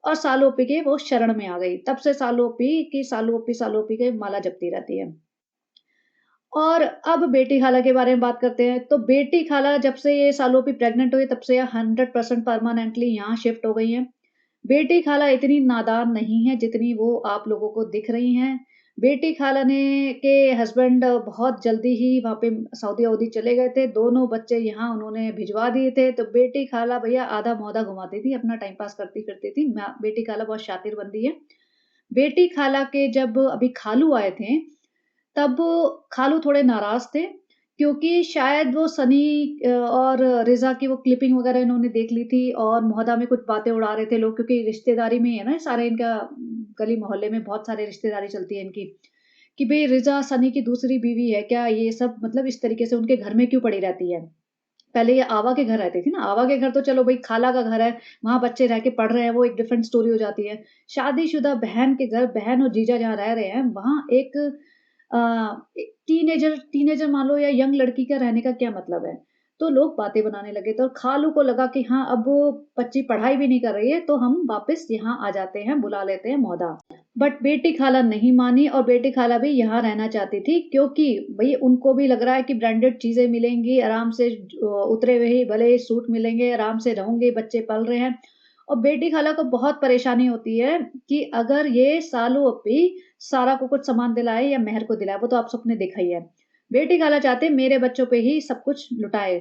और सालू ओप्पी के वो शरण में आ गई। तब से सालू ओप्पी के माला जपती रहती है। और अब बेटी खाला के बारे में बात करते हैं। तो बेटी खाला जब से ये सालू ओप्पी प्रेग्नेंट हुई तब से ये 100% परमानेंटली यहाँ शिफ्ट हो गई हैं। बेटी खाला इतनी नादान नहीं है जितनी वो आप लोगों को दिख रही हैं। बेटी खाला ने के हस्बैंड बहुत जल्दी ही वहाँ पे सऊदी-वऊदी चले गए थे। दोनों बच्चे यहाँ उन्होंने भिजवा दिए थे। तो बेटी खाला भैया आधा-मौधा घुमाती थी, अपना टाइम पास करती फिरती थी। बेटी खाला बहुत शातिर बंदी है। बेटी खाला के जब अभी खालू आए थे, तब खालू थोड़े नाराज़ थे क्योंकि शायद वो सनी और रिज़ा की वो क्लिपिंग वग़ैरह इन्होंने देख ली थी और मोहल्ला में कुछ बातें उड़ा रहे थे लोग, क्योंकि रिश्तेदारी में ही है ना सारे इनका, गली मोहल्ले में बहुत सारे रिश्तेदारी चलती है इनकी, कि भई रिज़ा सनी की दूसरी बीवी है क्या? ये सब मतलब इस तरीके से उनके घर में क्यों पड़ी रहती है? पहले ये आवा के घर रहती थी ना, आवा के घर तो चलो भाई खाला का घर है, वहाँ बच्चे रह के पढ़ रहे हैं, वो एक डिफरेंट स्टोरी हो जाती है। शादीशुदा बहन के घर बहन और जीजा जहाँ रह रहे हैं, वहाँ एक टीनेजर मान लो या यंग लड़की का रहने का क्या मतलब है? तो लोग बातें बनाने लगे थे और खालू को लगा कि हाँ, अब बच्ची पढ़ाई भी नहीं कर रही है, तो हम वापस यहाँ आ जाते हैं, बुला लेते हैं मौदा। बट बेटी खाला नहीं मानी और बेटी खाला भी यहाँ रहना चाहती थी, क्योंकि भई उनको भी लग रहा है कि ब्रांडेड चीज़ें मिलेंगी, आराम से उतरे हुए ही भले ही सूट मिलेंगे, आराम से रहूँगे, बच्चे पल रहे हैं। और बेटी खाला को बहुत परेशानी होती है कि अगर ये सालू अप्पी सारा को कुछ सामान दिलाए या मेहर को दिलाए, वो तो आप सबने देखा ही है। बेटी खाला चाहते मेरे बच्चों पे ही सब कुछ लुटाए।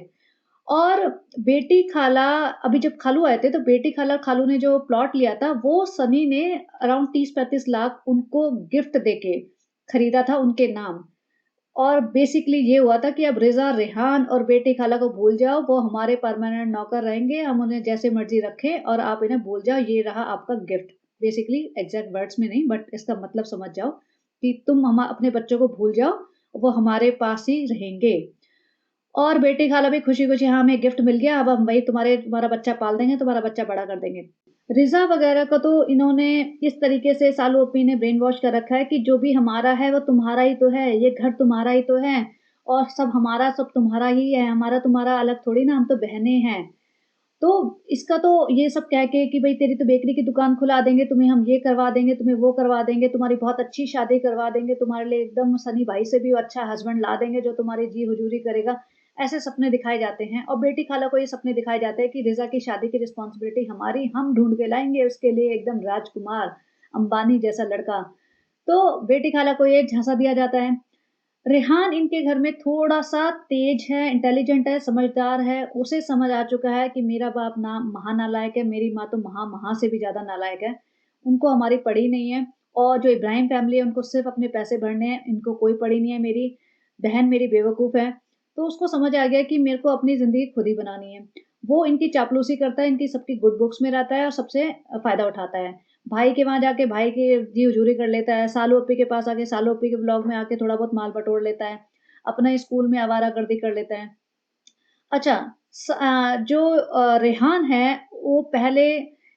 और बेटी खाला अभी जब खालू आए थे, तो बेटी खाला खालू ने जो प्लॉट लिया था, वो सनी ने अराउंड 30-35 लाख उनको गिफ्ट देके खरीदा था उनके नाम। और बेसिकली ये हुआ था कि अब रिज़ा, रेहान और बेटी खाला को भूल जाओ, वो हमारे परमानेंट नौकर रहेंगे, हम उन्हें जैसे मर्ज़ी रखें और आप इन्हें भूल जाओ, ये रहा आपका गिफ्ट। बेसिकली एग्ज़ैक्ट वर्ड्स में नहीं, बट इसका मतलब समझ जाओ कि तुम अपने बच्चों को भूल जाओ, वो हमारे पास ही रहेंगे। और बेटी खाला भी खुशी-खुशी, हाँ, हमें गिफ्ट मिल गया, अब हम वही तुम्हारा बच्चा पाल देंगे, तुम्हारा बच्चा बड़ा कर देंगे। रिज़ा वग़ैरह को तो इन्होंने इस तरीके से सालू अपी ने ब्रेन वॉश कर रखा है कि जो भी हमारा है वो तुम्हारा ही तो है, ये घर तुम्हारा ही तो है और सब हमारा सब तुम्हारा ही है, हमारा तुम्हारा अलग थोड़ी ना, हम तो बहनें हैं। तो इसका तो ये सब कह के कि भई तेरी तो बेकरी की दुकान खुला देंगे, तुम्हें हम ये करवा देंगे, तुम्हें वो करवा देंगे, तुम्हारी बहुत अच्छी शादी करवा देंगे, तुम्हारे लिए एकदम सनी भाई से भी अच्छा हस्बैंड ला देंगे जो तुम्हारी जी हुजूरी करेगा। ऐसे सपने दिखाए जाते हैं और बेटी खाला को ये सपने दिखाए जाते हैं कि रिज़ा की शादी की रिस्पॉन्सिबिलिटी हमारी, हम ढूँढ के लाएँगे उसके लिए एकदम राजकुमार, अंबानी जैसा लड़का। तो बेटी खाला को ये झांसा दिया जाता है। रेहान इनके घर में थोड़ा-सा तेज है, इंटेलिजेंट है, समझदार है, उसे समझ आ चुका है कि मेरा बाप ना महानालायक है, मेरी माँ तो महा से भी ज़्यादा नालायक है। उनको हमारी पड़ी नहीं है और जो इब्राहिम फैमिली है उनको सिर्फ़ अपने पैसे भरने हैं, इनको कोई पड़ी नहीं है, मेरी बहन मेरी बेवकूफ़ है। तो उसको समझ आ गया कि मेरे को अपनी ज़िंदगी खुद ही बनानी है। वो इनकी चापलूसी करता है, इनकी सबकी गुड बुक्स में रहता है और सबसे फ़ायदा उठाता है। भाई के वहाँ जाके भाई की जी हुजूरी कर लेता है, सालू अप्पी के पास आके सालू अप्पी के ब्लॉग में आके थोड़ा बहुत माल बटोर लेता है, अपना स्कूल में आवारागर्दी कर लेता है। अच्छा, जो रेहान है, वो पहले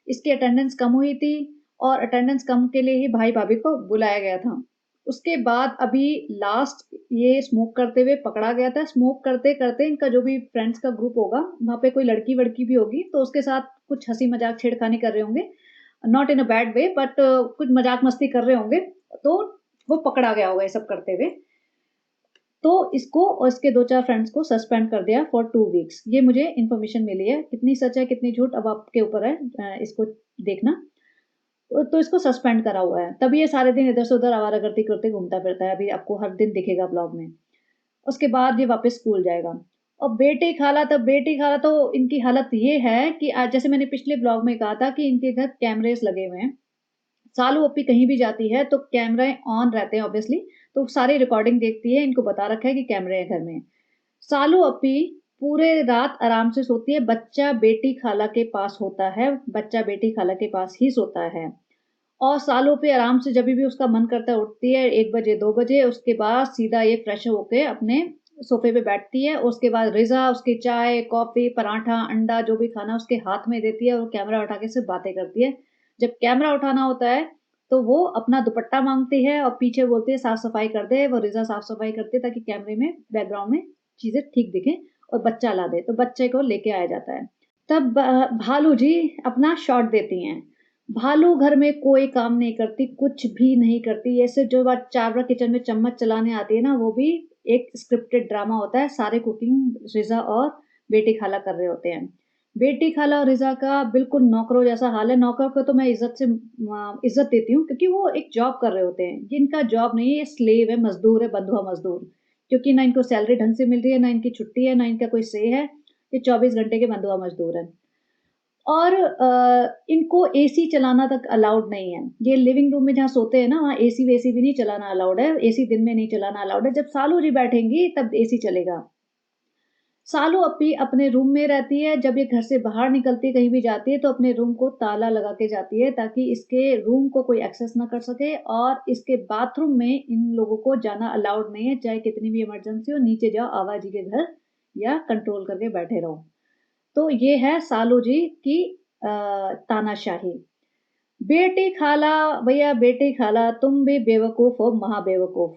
इसकी अटेंडेंस कम हुई थी और अटेंडेंस कम के लिए ही भाई-भाभी को बुलाया गया था। उसके बाद अभी लास्ट ये स्मोक करते हुए पकड़ा गया था। स्मोक करते-करते इनका जो भी फ्रेंड्स का ग्रुप होगा, वहाँ पे कोई लड़की-वड़की भी होगी, तो उसके साथ कुछ हँसी-मज़ाक, छेड़खानी कर रहे होंगे। Not in a bad way, but कुछ मज़ाक-मस्ती कर रहे होंगे, तो वो पकड़ा गया होगा ये सब करते हुए। तो इसको और इसके 2-4 फ्रेंड्स को सस्पेंड कर दिया फॉर 2 वीक्स। ये मुझे इन्फॉर्मेशन मिली है, कितनी सच है कितनी झूठ अब आपके ऊपर है इसको देखना। तो इसको सस्पेंड करा हुआ है, तभी ये सारे दिन इधर से उधर आवारागर्दी करते घूमता फिरता है, अभी आपको हर दिन दिखेगा ब्लॉग में। उसके बाद ये वापस स्कूल जाएगा। और बेटी खाला तो इनकी हालत ये है कि आज जैसे मैंने पिछले ब्लॉग में कहा था कि इनके घर कैमरेस लगे हुए हैं। सालू अप्पी कहीं भी जाती है तो कैमरे ऑन रहते हैं ऑब्वियसली, तो सारी रिकॉर्डिंग देखती है, इनको बता रखा है कि कैमरे हैं घर में। सालू अप्पी पूरे रात आराम से सोती है, बच्चा बेटी खाला के पास होता है, बच्चा बेटी खाला के पास ही सोता है। और सालों पे आराम से जभी भी उसका मन करता है उठती है 1 बजे 2 बजे, उसके बाद सीधा ये फ्रेश होके अपने सोफ़े पे बैठती है। उसके बाद रिज़ा उसकी चाय, कॉफ़ी, पराठा, अंडा जो भी खाना उसके हाथ में देती है और कैमरा उठा के सिर्फ़ बातें करती है। जब कैमरा उठाना होता है, तो वो अपना दुपट्टा माँगती है और पीछे बोलती है साफ-सफाई कर दे, वो रिज़ा साफ-सफाई करती है ताकि कैमरे में बैकग्राउंड में चीज़ें ठीक दिखें और बच्चा ला दे, तो बच्चे को लेके आया जाता है। तब भालू जी अपना शॉट देती हैं। भालू घर में कोई काम नहीं करती, कुछ भी नहीं करती। ये सिर्फ़ जो बात चावड़ा किचन में चम्मच चलाने आती है ना, वो भी एक स्क्रिप्टेड ड्रामा होता है। सारे कुकिंग रिज़ा और बेटी खाला कर रहे होते हैं। बेटी खाला और रिज़ा का बिल्कुल नौकरों जैसा हाल है। नौकर को तो मैं इज़्ज़त देती हूँ क्योंकि वो एक जॉब कर रहे होते हैं। ये इनका जॉब नहीं है, ये स्लेव है, मज़दूर है, बंधुआ मज़दूर। क्योंकि ना इनको सैलरी ढंग से मिल रही है, ना इनकी छुट्टी है, ना इनका कोई से है। ये 24 घंटे के बंधुआ मज़दूर हैं। और इनको एसी चलाना तक अलाउड नहीं है। ये लिविंग रूम में जहाँ सोते हैं ना, वहाँ एसी-वेसी भी नहीं चलाना अलाउड है। एसी दिन में नहीं चलाना अलाउड है। जब सालू जी बैठेंगी तब एसी चलेगा। सालू अप्पी अपने रूम में रहती है, जब ये घर से बाहर निकलती है, कहीं भी जाती है तो अपने रूम को ताला लगा के जाती है ताकि इसके रूम को कोई एक्सेस ना कर सके और इसके बाथरूम में इन लोगों को जाना अलाउड नहीं है, चाहे कितनी भी इमरजेंसी हो, नीचे जाओ आवा जी के घर, या कंट्रोल करके बैठे रहो। तो ये है सालू जी की तानाशाही। बेटी खाला भैया बेटी खाला तुम भी बेवकूफ हो महाबेवकूफ।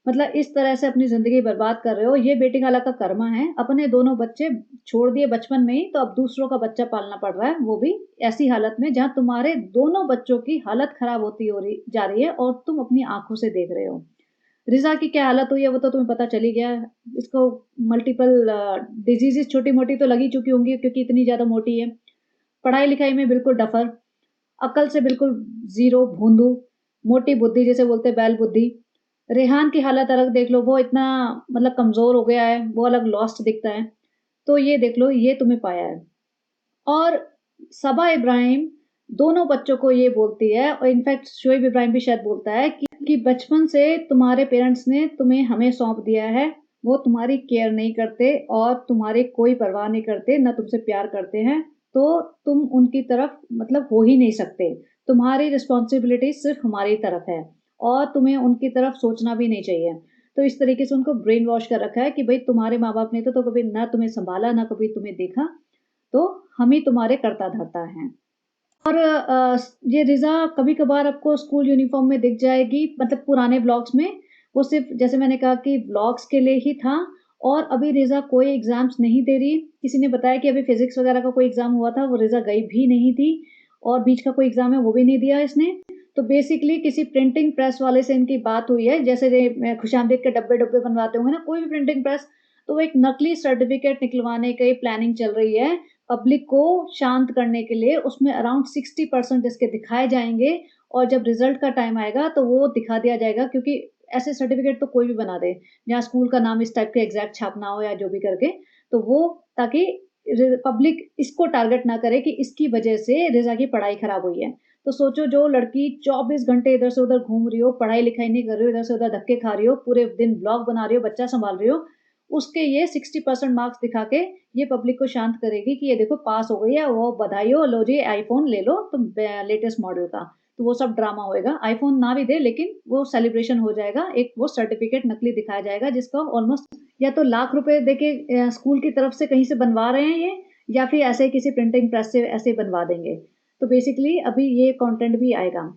मतलब इस तरह से अपनी जिंदगी बर्बाद कर रहे हो। ये बेटी खाला का कर्मा है। अपने दोनों बच्चे छोड़ दिए बचपन में ही, तो अब दूसरों का बच्चा पालना पड़ रहा है, वो भी ऐसी हालत में जहां तुम्हारे दोनों बच्चों की हालत खराब होती हो रही जा रही है और तुम अपनी आंखों से देख रहे हो। रिजा की क्या हालत हुई है वो तो तुम्हें पता चल ही गया। इसको मल्टीपल डिजीजेस छोटी मोटी तो लगी चुकी होंगी क्योंकि इतनी ज्यादा मोटी है। पढ़ाई लिखाई में बिल्कुल डफर, अकल से बिल्कुल ज़ीरो, भोंदू, मोटी बुद्धि जिसे बोलते हैं बैल बुद्धि। रेहान की हालत अलग देख लो, वो इतना मतलब कमज़ोर हो गया है, वो अलग लॉस्ट दिखता है। तो ये देख लो, ये तुम्हें पाया है। और सबा इब्राहिम दोनों बच्चों को ये बोलती है, और इनफैक्ट शोएब इब्राहिम भी शायद बोलता है कि बचपन से तुम्हारे पेरेंट्स ने तुम्हें हमें सौंप दिया है, वो तुम्हारी केयर नहीं करते और तुम्हारी कोई परवाह नहीं करते, ना तुमसे प्यार करते हैं, तो तुम उनकी तरफ मतलब हो ही नहीं सकते। तुम्हारी रिस्पॉन्सिबिलिटी सिर्फ हमारी तरफ है और तुम्हें उनकी तरफ सोचना भी नहीं चाहिए। तो इस तरीके से उनको ब्रेन वॉश कर रखा है कि भाई तुम्हारे माँ बाप ने तो कभी ना तुम्हें संभाला ना कभी तुम्हें देखा, तो हम ही तुम्हारे कर्ता धर्ता हैं। और ये रिज़ा कभी-कभार आपको स्कूल यूनिफ़ॉर्म में दिख जाएगी, मतलब पुराने व्लॉग्स में। वो सिर्फ़ जैसे मैंने कहा कि व्लॉग्स के लिए ही था, और अभी रिज़ा कोई एग्ज़ाम्स नहीं दे रही। किसी ने बताया कि अभी फ़िज़िक्स वग़ैरह का कोई एग्ज़ाम हुआ था, वो रिज़ा गई भी नहीं थी, और बीच का कोई एग्ज़ाम है वो भी नहीं दिया इसने। तो बेसिकली किसी प्रिंटिंग प्रेस वाले से इनकी बात हुई है, जैसे ये खुशामदीद के डब्बे-डब्बे बनवाते होंगे ना कोई भी प्रिंटिंग प्रेस, तो वो एक नकली सर्टिफ़िकेट निकलवाने की प्लानिंग चल रही है। पब्लिक को शांत करने के लिए उसमें अराउंड 60% इसके दिखाए जाएँगे, और जब रिज़ल्ट का टाइम आएगा तो वो दिखा दिया जाएगा, क्योंकि ऐसे सर्टिफ़िकेट तो कोई भी बना दे, जहाँ स्कूल का नाम इस टाइप के एग्ज़ैक्ट छापना हो या जो भी करके, तो वो ताकि पब्लिक इसको टारगेट ना करे कि इसकी वजह से रिज़ा की पढ़ाई खराब हुई है। तो सोचो, जो लड़की 24 घंटे इधर से उधर घूम रही हो, पढ़ाई-लिखाई नहीं कर रही हो, इधर से उधर धक्के खा रही हो, पूरे दिन ब्लॉग बना रही हो, बच्चा सँभाल रही हो, उसके ये 60% मार्क्स दिखा के ये पब्लिक को शांत करेगी कि ये देखो पास हो गई है, वो बधाई हो, लो जी आईफ़ोन ले लो तुम लेटेस्ट मॉडल का। तो वो सब ड्रामा होएगा। आईफ़ोन ना भी दे लेकिन वो सेलिब्रेशन हो जाएगा, एक वो सर्टिफ़िकेट नकली दिखाया जाएगा जिसका ऑलमोस्ट या तो लाख रुपए देके स्कूल की तरफ से कहीं से बनवा रहे हैं ये, या फिर ऐसे ही किसी प्रिंटिंग प्रेस से ऐसे ही बनवा देंगे। तो बेसिकली अभी ये कंटेंट भी आएगा।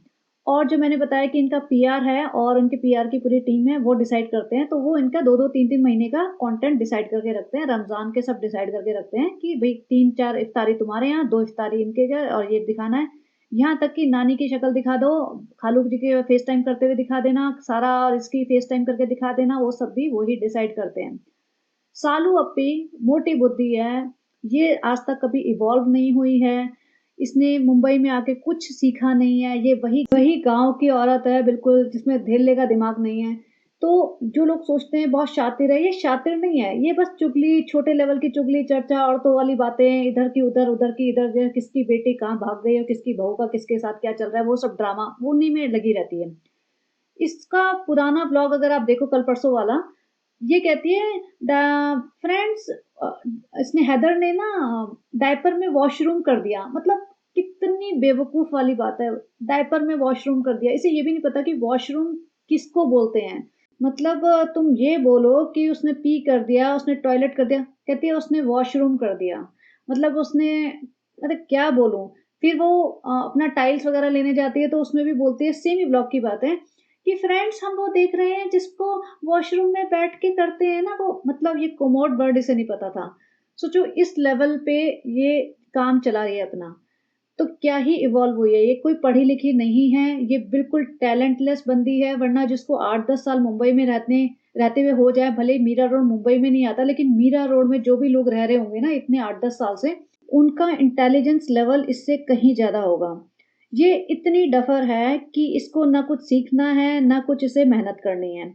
और जो मैंने बताया कि इनका पीआर है और उनके पीआर की पूरी टीम है, वो डिसाइड करते हैं, तो वो इनका 2-2 3-3 महीने का कंटेंट डिसाइड करके रखते हैं। रमज़ान के सब डिसाइड करके रखते हैं कि भई 3-4 इफ्तारी तुम्हारे यहाँ, 2 इफ्तारी इनके घर, और ये दिखाना है। यहाँ तक कि नानी की शक्ल दिखा दो, खालू जी के फेस टाइम करते हुए दिखा देना, सारा और इसकी फेस टाइम करके दिखा देना, वो सब भी वही डिसाइड करते हैं। सालू अपी मोटी बुद्धि है, ये आज तक कभी इवॉल्व नहीं हुई है, इसने मुंबई में आके कुछ सीखा नहीं है, ये वही वही गाँव की औरत है बिल्कुल, जिसमें धेले का दिमाग नहीं है। तो जो लोग सोचते हैं बहुत शातिर है, ये शातिर नहीं है, ये बस चुगली, छोटे लेवल की चुगली, चर्चा, औरतों वाली बातें, इधर की उधर, उधर की इधर, जो किसकी बेटी कहाँ भाग गई और किसकी बहू का किसके साथ क्या चल रहा है, वो सब ड्रामा, वो उन्हीं में लगी रहती है। इसका पुराना ब्लॉग अगर आप देखो कल परसों वाला, ये कहती है फ्रेंड्स, इसने हैदर ने ना डायपर में वॉशरूम कर दिया। मतलब कितनी बेवकूफ वाली बात है, डायपर में वॉशरूम कर दिया, इसे ये भी नहीं पता कि वॉशरूम किसको बोलते हैं। मतलब तुम ये बोलो कि उसने पी कर दिया, उसने टॉयलेट कर दिया, कहती है उसने वॉशरूम कर दिया। मतलब उसने, मतलब क्या बोलूं। फिर वो अपना टाइल्स वगैरह लेने जाती है, तो उसमें भी बोलती है, सेम ही ब्लॉग की बात है कि फ्रेंड्स हम वो देख रहे हैं जिसको वॉशरूम में बैठ के करते हैं ना वो, मतलब ये कोमोड वर्ड इसे नहीं पता था। सोचो इस लेवल पे ये काम चला रही है अपना। तो क्या ही इवॉल्व हुई है, ये कोई पढ़ी लिखी नहीं है, ये बिल्कुल टैलेंटलेस बंदी है। वरना जिसको 8-10 साल मुंबई में रहते रहते हुए हो जाए, भले ही मीरा रोड मुंबई में नहीं आता, लेकिन मीरा रोड में जो भी लोग रह रहे होंगे ना इतने 8-10 साल से, उनका इंटेलिजेंस लेवल इससे कहीं ज्यादा होगा। ये इतनी डफर है कि इसको ना कुछ सीखना है ना कुछ इसे मेहनत करनी है,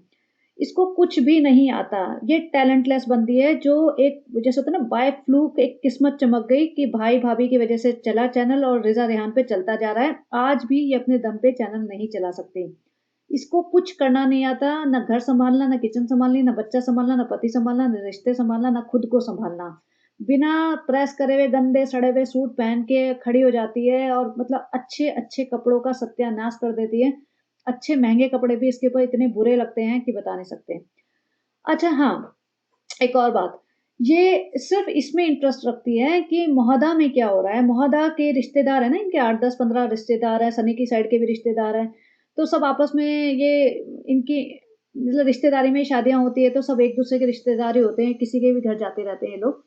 इसको कुछ भी नहीं आता। ये टैलेंटलेस बंदी है, जो एक जैसे होता है ना बाय फ्लूक एक किस्मत चमक गई कि भाई भाभी की वजह से चला चैनल और रिजा रेहान पे चलता जा रहा है। आज भी ये अपने दम पे चैनल नहीं चला सकती। इसको कुछ करना नहीं आता, ना घर संभालना, ना किचन संभालनी, ना बच्चा संभालना, ना पति संभालना, ना रिश्ते संभालना, ना खुद को संभालना। बिना प्रेस करे हुए गंदे सड़े हुए सूट पहन के खड़ी हो जाती है, और मतलब अच्छे अच्छे कपड़ों का सत्यानाश कर देती है। अच्छे महंगे कपड़े भी इसके ऊपर इतने बुरे लगते हैं कि बता नहीं सकते। अच्छा हाँ, एक और बात, ये सिर्फ़ इसमें इंटरेस्ट रखती है कि मोहदा में क्या हो रहा है। मोहदा के रिश्तेदार हैं ना, इनके 8, 10, 15 रिश्तेदार हैं, सनी की साइड के भी रिश्तेदार हैं। तो सब आपस में ये इनकी मतलब रिश्तेदारी में शादियाँ होती है तो सब एक-दूसरे के रिश्तेदार ही होते हैं, किसी के भी घर जाते रहते हैं ये लोग।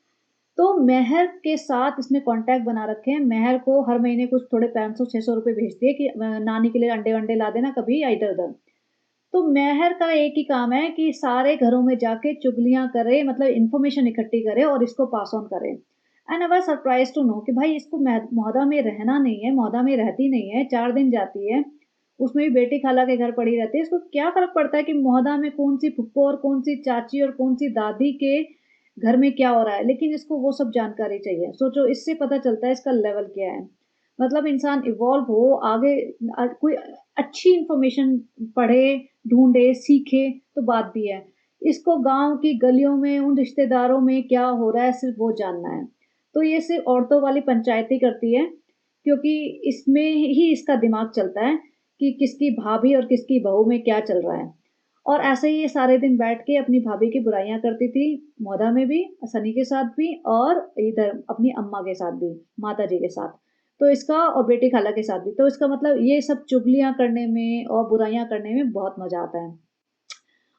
तो मेहर के साथ इसने कॉन्टैक्ट बना रखे हैं। मेहर को हर महीने कुछ थोड़े 500-600 रुपए भेजती है कि नानी के लिए अंडे-वंडे ला देना कभी या इधर-उधर। तो मेहर का एक ही काम है कि सारे घरों में जाके चुगलियाँ करे, मतलब इन्फॉर्मेशन इकट्ठी करे और इसको पास ऑन करे। And I was surprised to know कि भाई इसको मोहदा में रहना नहीं है, मोहदा में रहती नहीं है, 4 दिन जाती है, उसमें भी बेटी खाला के घर पड़ी रहती है। इसको क्या फ़र्क पड़ता है कि मोहदा में कौन-सी फूप्पो और कौन-सी चाची और कौन-सी दादी के घर में क्या हो रहा है, लेकिन इसको वो सब जानकारी चाहिए। सोचो इससे पता चलता है इसका लेवल क्या है। मतलब इंसान इवॉल्व हो, आगे कोई अच्छी इन्फॉर्मेशन पढ़े, ढूँढे, सीखे तो बात भी है। इसको गाँव की गलियों में उन रिश्तेदारों में क्या हो रहा है सिर्फ़ वो जानना है। तो ये सिर्फ़ औरतों वाली पंचायती करती है, क्योंकि इसमें ही इसका दिमाग चलता है कि किसकी भाभी और किसकी बहू में क्या चल रहा है। और ऐसे ही ये सारे दिन बैठ के अपनी भाभी की बुराइयाँ करती थी, मोदा में भी, सनी के साथ भी और इधर अपनी अम्मा के साथ भी, माताजी के साथ। तो इसका और बेटी खाला के साथ भी। तो इसका मतलब ये सब चुगलियाँ करने में और बुराइयाँ करने में बहुत मज़ा आता है।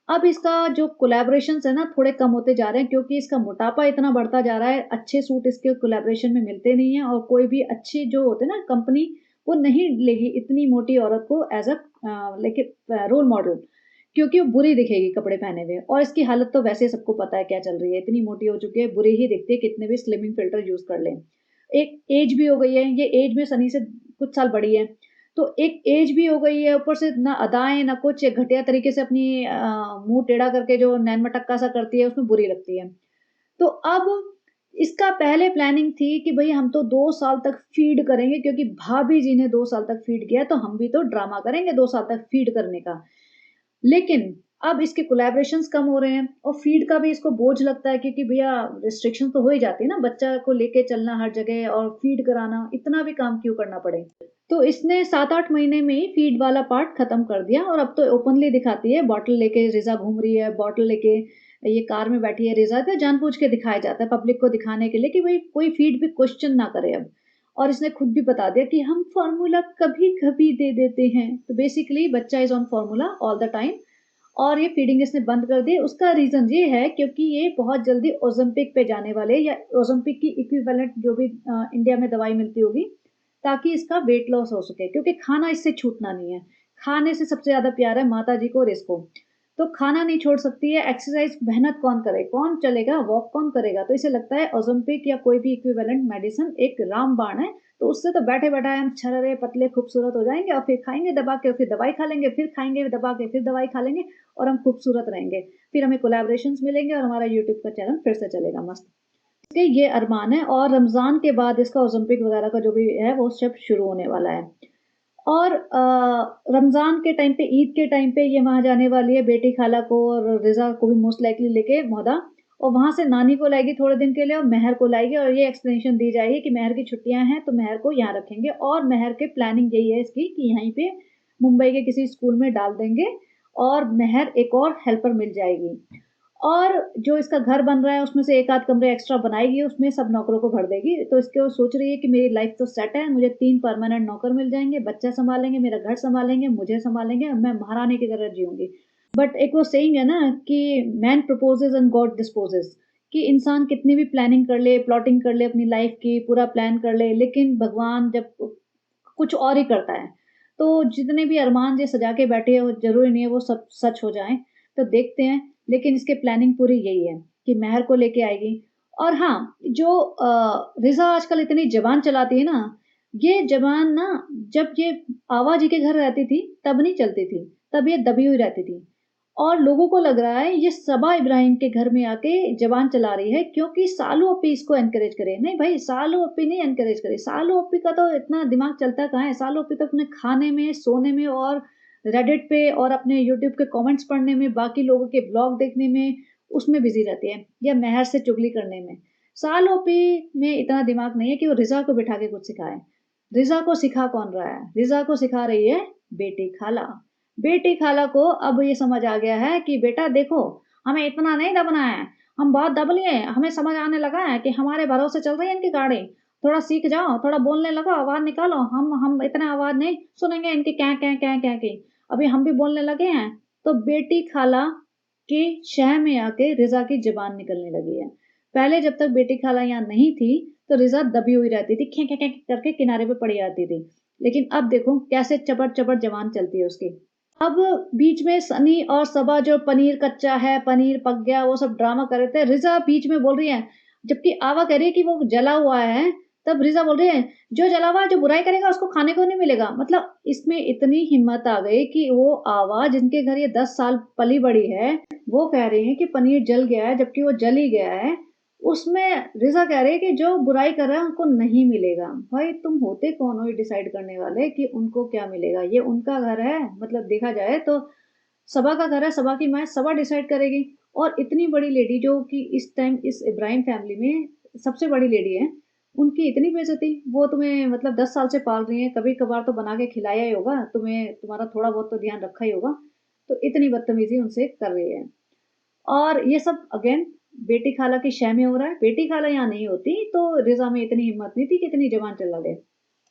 अब इसका जो कोलैबोरेशंस है ना थोड़े कम होते जा रहे हैं क्योंकि इसका मोटापा इतना बढ़ता जा रहा है, अच्छे सूट इसके कोलैबोरेशन में मिलते नहीं हैं और कोई भी अच्छी जो होते हैं ना कंपनी, वो नहीं लेगी इतनी मोटी औरत को as a like role model, क्योंकि वो बुरी दिखेगी कपड़े पहने हुए और इसकी हालत तो वैसे ही सबको पता है क्या चल रही है, इतनी मोटी हो चुकी है, बुरी ही दिखती है कितने भी स्लिमिंग फ़िल्टर यूज़ कर लें। एक एज भी हो गई है, ये एज में सनी से कुछ साल बड़ी है। तो एक एज भी हो गई है, ऊपर से ना अदाएँ ना कुछ, एक घटिया तरीके से अपनी मुँह टेढ़ा करके जो नैन-मटक्का सा करती है, उसमें बुरी लगती है। तो अब इसका पहले प्लानिंग थी कि भई हम तो 2 साल तक फ़ीड करेंगे क्योंकि भाभी जी ने 2 साल तक फ़ीड किया, तो हम भी तो ड्रामा करेंगे 2 साल तक फ़ीड करने का। लेकिन अब इसके कोलैबोरेशंस कम हो रहे हैं और फ़ीड का भी इसको बोझ लगता है क्योंकि भैया रिस्ट्रिक्शन तो हो ही जाती है ना, बच्चा को लेके चलना हर जगह और फ़ीड कराना, इतना भी काम क्यों करना पड़े। तो इसने 7-8 महीने में ही फ़ीड वाला पार्ट खत्म कर दिया और अब तो ओपनली दिखाती है, बॉटल लेके रिज़ा घूम रही है, बॉटल लेके ये कार में बैठी है रिज़ा, तो जानबूझ के दिखाया जाता है पब्लिक को दिखाने के लिए कि भई कोई फ़ीड पे क्वेश्चन ना करे अब। और इसने खुद भी बता दिया कि हम फ़ॉर्मूला कभी-कभी दे देते हैं। तो बेसिकली बच्चा is on formula all the time और ये फ़ीडिंग इसने बंद कर दी। उसका रीज़न ये है क्योंकि ये बहुत जल्दी ओज़ेम्पिक पे जाने वाले या ओज़ेम्पिक की इक्विवेलेंट जो भी इंडिया में दवाई मिलती होगी, ताकि इसका वेट लॉस हो सके क्योंकि खाना इससे छूटना नहीं है। खाने से सबसे ज़्यादा प्यार है माताजी को और इसको। तो खाना नहीं छोड़ सकती है, एक्सरसाइज़ मेहनत कौन करे? कौन चलेगा? वॉक कौन करेगा? तो इसे लगता है ओज़ेम्पिक या कोई भी इक्विवेलेंट मेडिसिन एक रामबाण है, तो उससे तो बैठे-बैठाए हम छरहरे, पतले, खूबसूरत हो जाएँगे और फिर खाएँगे दबा के, फिर दवाई खा लेंगे, फिर खाएँगे दबा के, फिर दवाई खा लेंगे और हम खूबसूरत रहेंगे। फिर हमें कोलैबोरेशंस मिलेंगे और हमारा यूट्यूब का चैनल फिर से चलेगा मस्त। इसके ये अरमान है और रमज़ान के बाद इसका ओलंपिक वगैरह का जो भी है वो सब शुरू होने वाला है। और रमज़ान के टाइम पे, ईद के टाइम पे ये वहाँ जाने वाली है बेटी खाला को और रिज़ा को भी मोस्ट लाइकली लेके मोहदा, और वहाँ से नानी को लाएगी थोड़े दिन के लिए और मेहर को लाएगी और ये एक्सप्लेनेशन दी जाएगी कि मेहर की छुट्टियाँ हैं तो मेहर को यहाँ रखेंगे और मेहर की प्लानिंग यही है इसकी कि यहीं पे मुंबई के किसी स्कूल में डाल देंगे और मेहर एक और हेल्पर मिल जाएगी। और जो इसका घर बन रहा है उसमें से 1 आध कमरे एक्स्ट्रा बनाएगी, उसमें सब नौकरों को भर देगी। तो इसके वो सोच रही है कि मेरी लाइफ़ तो सेट है, मुझे 3 परमानेंट नौकर मिल जाएँगे, बच्चा सँभालेंगे, मेरा घर सँभालेंगे, मुझे सँभालेंगे और मैं महारानी की तरह जीऊँगी। बट एक वो सेइंग है ना कि मैन प्रोपोज़ेज़ एंड गॉड डिस्पोज़ेज़, कि इंसान कितनी भी प्लानिंग कर ले, प्लॉटिंग कर ले अपनी लाइफ़ की, पूरा प्लान कर ले, लेकिन भगवान जब कुछ और ही करता है। तो जितने भी अरमान ये सजा के बैठे हैं, वो ज़रूरी नहीं है वो सब सच हो जाएँ। तो देखते हैं, लेकिन इसकी प्लानिंग पूरी यही है कि मेहर को लेके आएगी। और हाँ, जो रिज़ा आजकल इतनी ज़बान चलाती है ना, ये ज़बान ना जब ये आवा जी के घर रहती थी, तब नहीं चलती थी, तब ये दबी हुई रहती थी। और लोगों को लग रहा है ये सबा इब्राहिम के घर में आके ज़बान चला रही है क्योंकि सालू अपी इसको एनकरेज करे। नहीं भाई, सालू अपी नहीं एनकरेज करे, सालू अपी का तो इतना दिमाग चलता कहाँ है, सालू अपी तो अपने खाने में, सोने में और रेडिट पे और अपने यूट्यूब के कमेंट्स पढ़ने में, बाकी लोगों के ब्लॉग देखने में, उसमें बिज़ी रहती है या मेहर से चुगली करने में। सालू अपी में इतना दिमाग नहीं है कि वो रिज़ा को बिठा के कुछ सिखाए। रिज़ा को सिखा कौन रहा है? रिज़ा को सिखा रही है बेटी खाला। बेटी खाला को अब ये समझ आ गया है कि बेटा देखो, हमें इतना नहीं दबना है, हम बहुत दब लिए हैं, हमें समझ आने लगा है कि हमारे भरोसे चल रही है इनकी गाड़ी, थोड़ा सीख जाओ, थोड़ा बोलने लगो, आवाज़ निकालो, हम इतना आवाज़ नहीं सुनेंगे इनकी क्या क्या क्या क्या की। अभी हम भी बोलने लगे हैं, तो बेटी खाला के शह में आके रिज़ा की ज़ुबान निकलने लगी है। पहले जब तक बेटी खाला यहाँ नहीं थी, तो रिज़ा दबी हुई रहती थी, खे खे खे करके किनारे पे पड़ी रहती थी। लेकिन अब देखो कैसे चपड़-चपड़ ज़ुबान चलती है उसकी। अब बीच में सनी और सबा जो पनीर कच्चा है, पनीर पक गया, वो सब ड्रामा कर रहे थे। रिज़ा बीच में बोल रही है, जबकि आवा कह रही है कि वो जला हुआ है, तब रिज़ा बोल रही है, "जो जला हुआ है, जो बुराई करेगा उसको खाने को नहीं मिलेगा।" मतलब इसमें इतनी हिम्मत आ गई कि वो आवा जिनके घर ये 10 साल पली-बड़ी है, वो कह रही है कि पनीर जल गया है, जबकि वो जल ही गया है। उसमें रिज़ा कह रही है कि जो बुराई कर रहा है उनको नहीं मिलेगा। भाई तुम होते कौन हो ये डिसाइड करने वाले कि उनको क्या मिलेगा? ये उनका घर है, मतलब देखा जाए तो सबा का घर है, सबा की माँ सबा डिसाइड करेगी। और इतनी बड़ी लेडी जो कि इस टाइम इस इब्राहिम फैमिली में सबसे बड़ी लेडी है, उनकी इतनी बेइज्जती। वो तुम्हें मतलब 10 साल से पाल रही हैं, कभी-कभार तो बना के खिलाया ही होगा, तुम्हें तुम्हारा थोड़ा बहुत तो ध्यान रखा ही होगा। तो इतनी बदतमीज़ी उनसे कर रही है। और ये सब अगेन बेटी खाला की शह में हो रहा है। बेटी खाला यहाँ नहीं होती तो रिज़ा में इतनी हिम्मत नहीं थी कि इतनी ज़बान चला दे।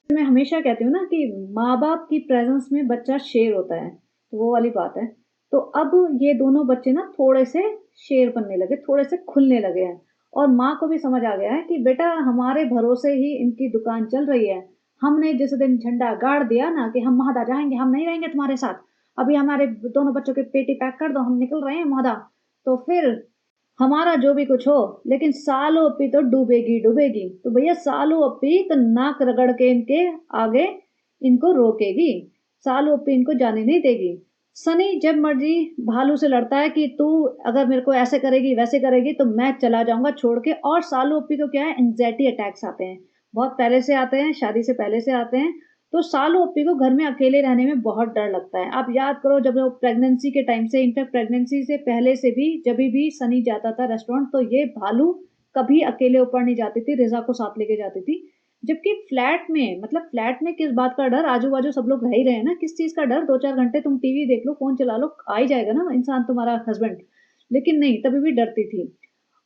मैं हमेशा कहती हूँ ना कि माँ-बाप की प्रेज़ेंस में बच्चा शेर होता है, तो वो वाली बात है। तो अब ये दोनों बच्चे ना थोड़े-से शेर बनने लगे, थोड़े-से खुलने लगे हैं और माँ को भी समझ आ गया है कि बेटा हमारे भरोसे ही इनकी दुकान चल रही है। हमने जिस दिन झंडा गाड़ दिया ना कि हम महदा जाएँगे, हम नहीं रहेंगे तुम्हारे साथ। अभी हमारे दोनों बच्चों की पेटी पैक कर दो, हम निकल रहे हैं महदा। तो फिर हमारा जो भी कुछ हो, लेकिन सालू अप्पी तो डूबेगी डूबेगी। तो भैया सालू अप्पी तो नाक रगड़ के इनके आगे इनको रोकेगी। सालू अप्पी इनको जाने नहीं देगी। सनी जब मर्जी भालू से लड़ता है कि तू अगर मेरे को ऐसे करेगी वैसे करेगी तो मैं चला जाऊंगा छोड़ के। और सालू अप्पी को क्या है, एंग्जाइटी अटैक्स आते हैं, बहुत पहले से आते हैं, शादी से पहले से आते हैं। तो सालू अप्पी को घर में अकेले रहने में बहुत डर लगता है। आप याद करो जब वो प्रेगनेंसी के टाइम से, इनफैक्ट प्रेगनेंसी से पहले से भी, जब भी सनी जाता था रेस्टोरेंट तो ये भालू कभी अकेले ऊपर नहीं जाती थी, रिजा को साथ लेके जाती थी। जबकि फ्लैट में, मतलब फ्लैट में किस बात का डर, आजू बाजू सब लोग रह ही रहे हैं ना, किस चीज का डर? 2-4 घंटे तुम टीवी देख लो, फोन चला लो, आ ही जाएगा ना इंसान तुम्हारा हस्बैंड। लेकिन नहीं, तभी भी डरती थी।